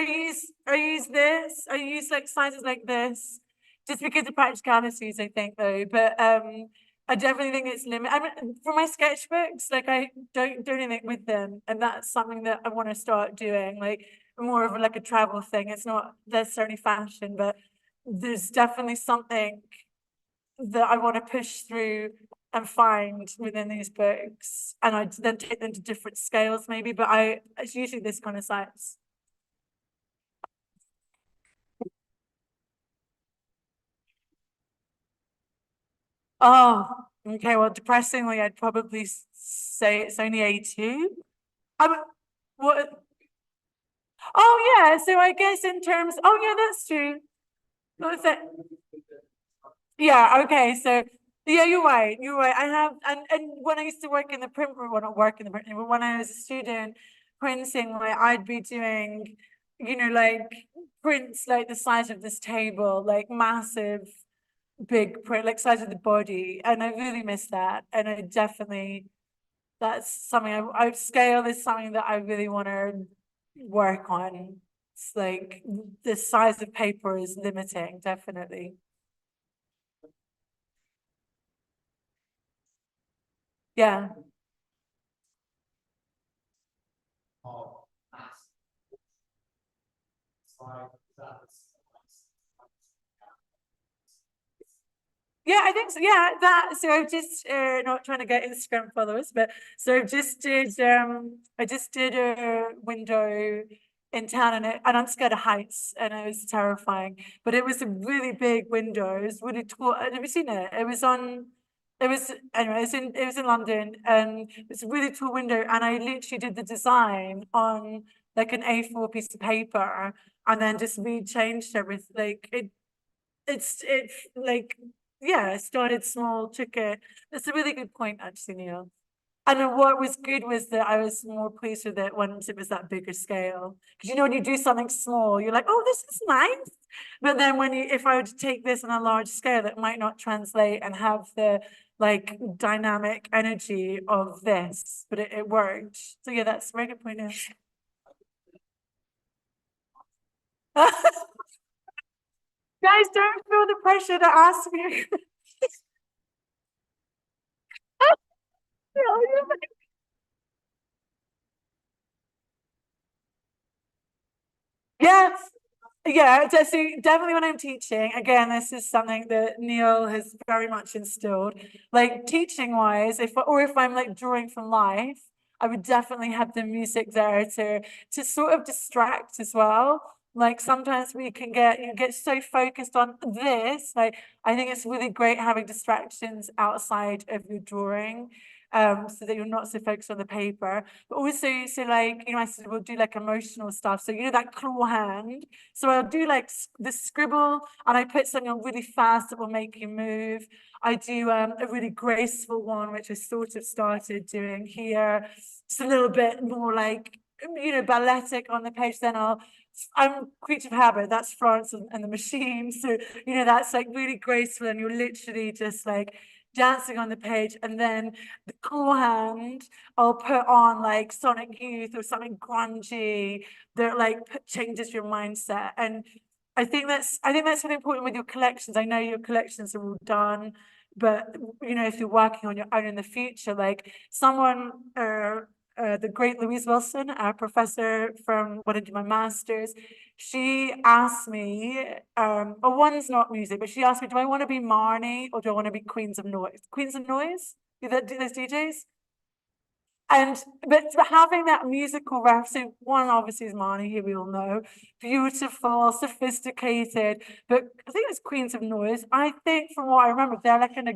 this. I use like sizes like this, just because of practicalities, I think though. But I definitely think it's limit. I mean, for my sketchbooks, like I don't do anything with them, and that's something that I want to start doing. Like more of like a travel thing. It's not necessarily fashion, but there's definitely something that I want to push through and find within these books, and I then take them to different scales, maybe. But it's usually this kind of size. Oh, okay. Well, depressingly, I'd probably say it's only A2. I'm what? Oh yeah. So I guess in terms, oh yeah, that's true. What was it? Yeah. Okay. So yeah, you're right. You're right. I have, and when I used to work in the print room, well, not work in the print room, but when I was a student printing, like I'd be doing, like prints like the size of this table, like massive big print, like size of the body, and I really miss that. And I definitely, that's something I scale is something that I really want to work on. It's like the size of paper is limiting, definitely. Yeah. Oh, nice. It's like that's Yeah, I think so. Yeah, so I've just not trying to get Instagram followers, but so I just did a window in town, and I'm scared of heights, and it was terrifying. But it was a really big window. It was really tall. Have you seen it? It was anyway. It was in London, and it's a really tall window. And I literally did the design on like an A4 piece of paper, and then just re-changed everything. Like it's like yeah, I started small, took it. That's a really good point, actually, Neil. And then what was good was that I was more pleased with it once it was that bigger scale. Because when you do something small, you're like, oh, this is nice. But then if I were to take this on a large scale, it might not translate and have the like dynamic energy of this, but it worked. So yeah, that's a very good point. Guys, don't feel the pressure to ask me. Yes, Yeah, definitely when I'm teaching, again, this is something that Neil has very much instilled. Like teaching wise, if I'm like drawing from life, I would definitely have the music there to sort of distract as well. Like sometimes you get so focused on this. Like I think it's really great having distractions outside of your drawing, so that you're not so focused on the paper. But also, so like, I said we'll do like emotional stuff. So that claw hand. So I'll do like the scribble and I put something on really fast that will make you move. I do a really graceful one, which I sort of started doing here. It's a little bit more like, balletic on the page. I'm creature of habit. That's Florence and the Machine. So, that's like really graceful and you're literally just like dancing on the page. And then the claw hand, I'll put on like Sonic Youth or something grungy that like changes your mindset. And I think that's really important with your collections. I know your collections are all done, but if you're working on your own in the future, like someone the great Louise Wilson, our professor from when I did my master's, she asked me, one's not music, but she asked me, do I want to be Marnie or do I want to be Queens of Noise? Queens of Noise? Do those DJs? And but having that musical ref, so one obviously is Marnie, here we all know, beautiful, sophisticated, but I think it's Queens of Noise. I think from what I remember, they're like in a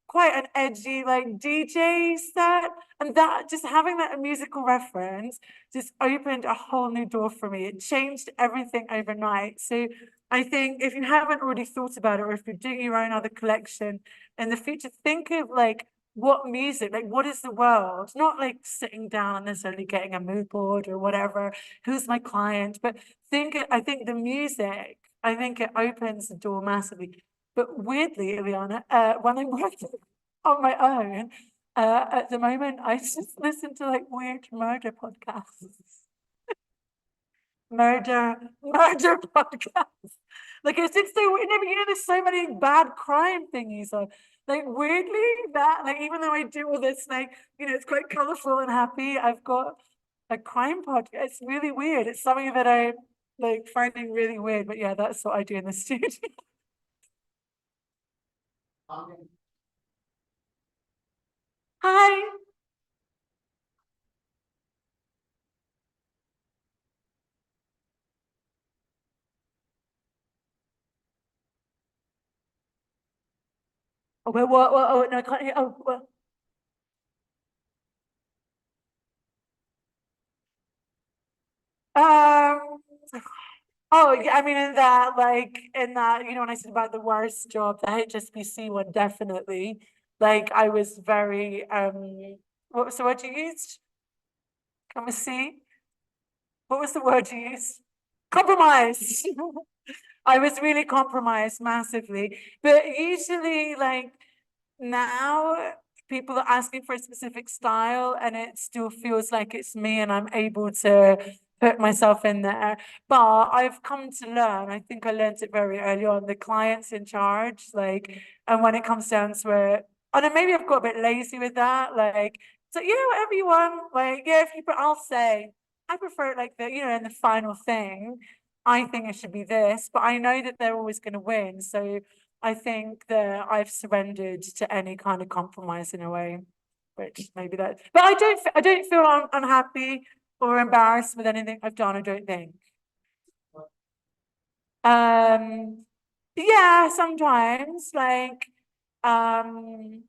quite an edgy like DJ set, and that just having that musical reference just opened a whole new door for me. It changed everything overnight. So I think if you haven't already thought about it, or if you're doing your own other collection in the future, think of like what music, like what is the world? Not like sitting down and necessarily getting a mood board or whatever, who's my client, but I think the music, I think it opens the door massively. But weirdly, Ileana, when I'm working on my own, at the moment, I just listen to like weird murder podcasts. Murder podcasts. Like it's just so weird. No, but there's so many bad crime thingies on. Like weirdly, that like even though I do all this, like, it's quite colorful and happy, I've got a crime podcast. It's really weird. It's something that I like finding really weird. But yeah, that's what I do in the studio. Hi. Oh, what, oh, no, I can't hear. Oh, well. Um, oh, yeah, I mean, in that, when I said about the worst job, the HSBC one, definitely. Like, I was very, what was the word you used? Can we see? What was the word you used? Compromise. I was really compromised massively. But usually, like, now people are asking for a specific style and it still feels like it's me and I'm able to put myself in there. But I've come to learn, I think I learned it very early on, the client's in charge, like, and when it comes down to it, and then maybe I've got a bit lazy with that, like, so yeah, whatever you want, like, yeah, I'll say, I prefer it like the, in the final thing, I think it should be this, but I know that they're always going to win. So I think that I've surrendered to any kind of compromise in a way, which maybe that, but I don't feel unhappy or embarrassed with anything I've done. I don't think. Um, yeah, sometimes um,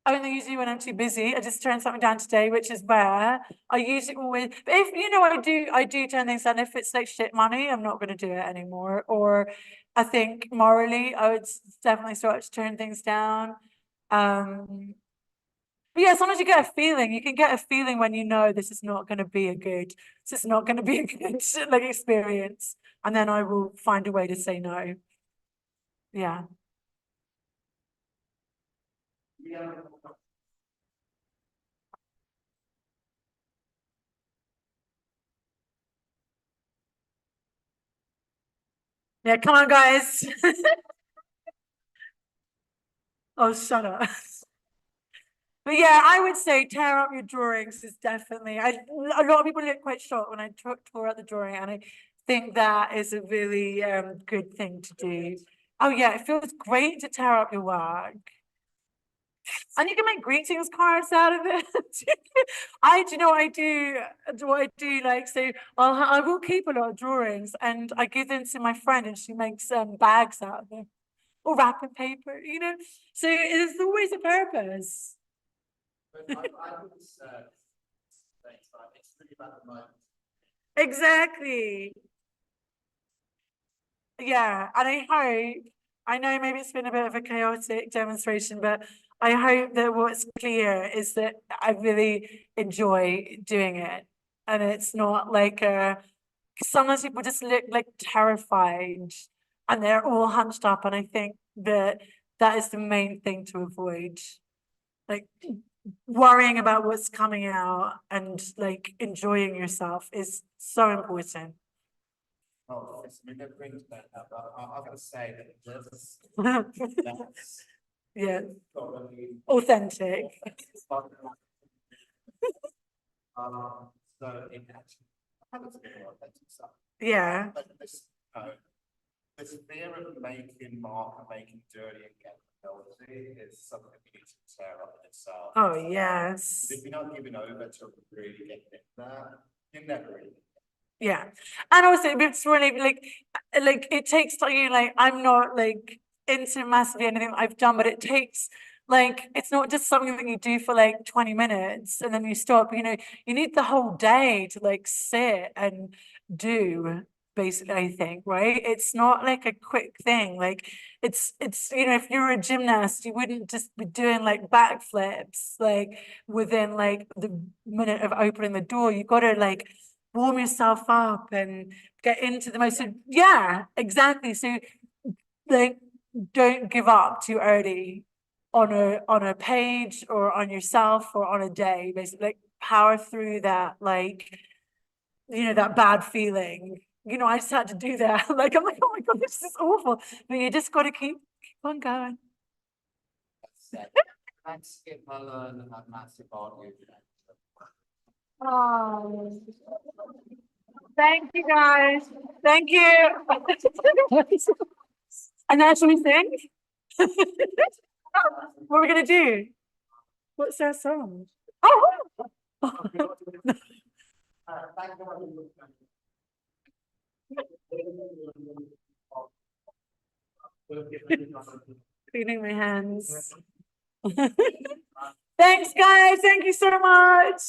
only usually when I'm too busy. I just turned something down today, which is where I usually always, but if I do turn things down. If it's like shit money, I'm not going to do it anymore. Or I think morally, I would definitely start to turn things down. Um, but yeah, sometimes you get a feeling. You can get a feeling when you know this is not going to be this is not going to be a good like experience, and then I will find a way to say no. Yeah. Yeah, come on, guys. Oh, shut up. But yeah, I would say tear up your drawings is definitely. A lot of people get quite shocked when I tore out the drawing, and think that is a really good thing to do. Oh yeah, it feels great to tear up your work. And you can make greetings cards out of it. Do you know what I do? Like, so I will keep a lot of drawings and I give them to my friend and she makes bags out of them or wrapping paper, you know? So there's always a purpose. But I would say, it's really about the moment. Exactly. Yeah, and I know maybe it's been a bit of a chaotic demonstration, but I hope that what's clear is that I really enjoy doing it. And it's not like sometimes people just look like terrified and they're all hunched up. And I think that that is the main thing to avoid. Like worrying about what's coming out and like enjoying yourself is so important. Oh, yes, I mean, that brings that up. I've got to say that this, that's Yeah, probably, authentic. so it actually, I haven't seen more authentic stuff. Yeah. But this fear of making mark and making dirty and getting penalty is something we need to tear up in itself. Oh, yes. If you're not giving over to really getting in there, you're never really. Yeah. And also it's really like it takes time, like I'm not like into massively anything I've done, but it takes like it's not just something that you do for like 20 minutes and then you stop, you need the whole day to like sit and do basically, I think, right? It's not like a quick thing. Like it's if you're a gymnast, you wouldn't just be doing like backflips like within like the minute of opening the door. You gotta like warm yourself up and get into the most, yeah, exactly. So like don't give up too early on a page or on yourself or on a day, basically like power through that, like that bad feeling. I just had to do that. Like I'm like, oh my god, this is awful. But you just got to keep on going. Thanks, Helen, and massive about you. Oh, thank you guys. Thank you. And now should we sing? What are we gonna do? What's our song? Oh, cleaning my hands. Thanks, guys. Thank you so much.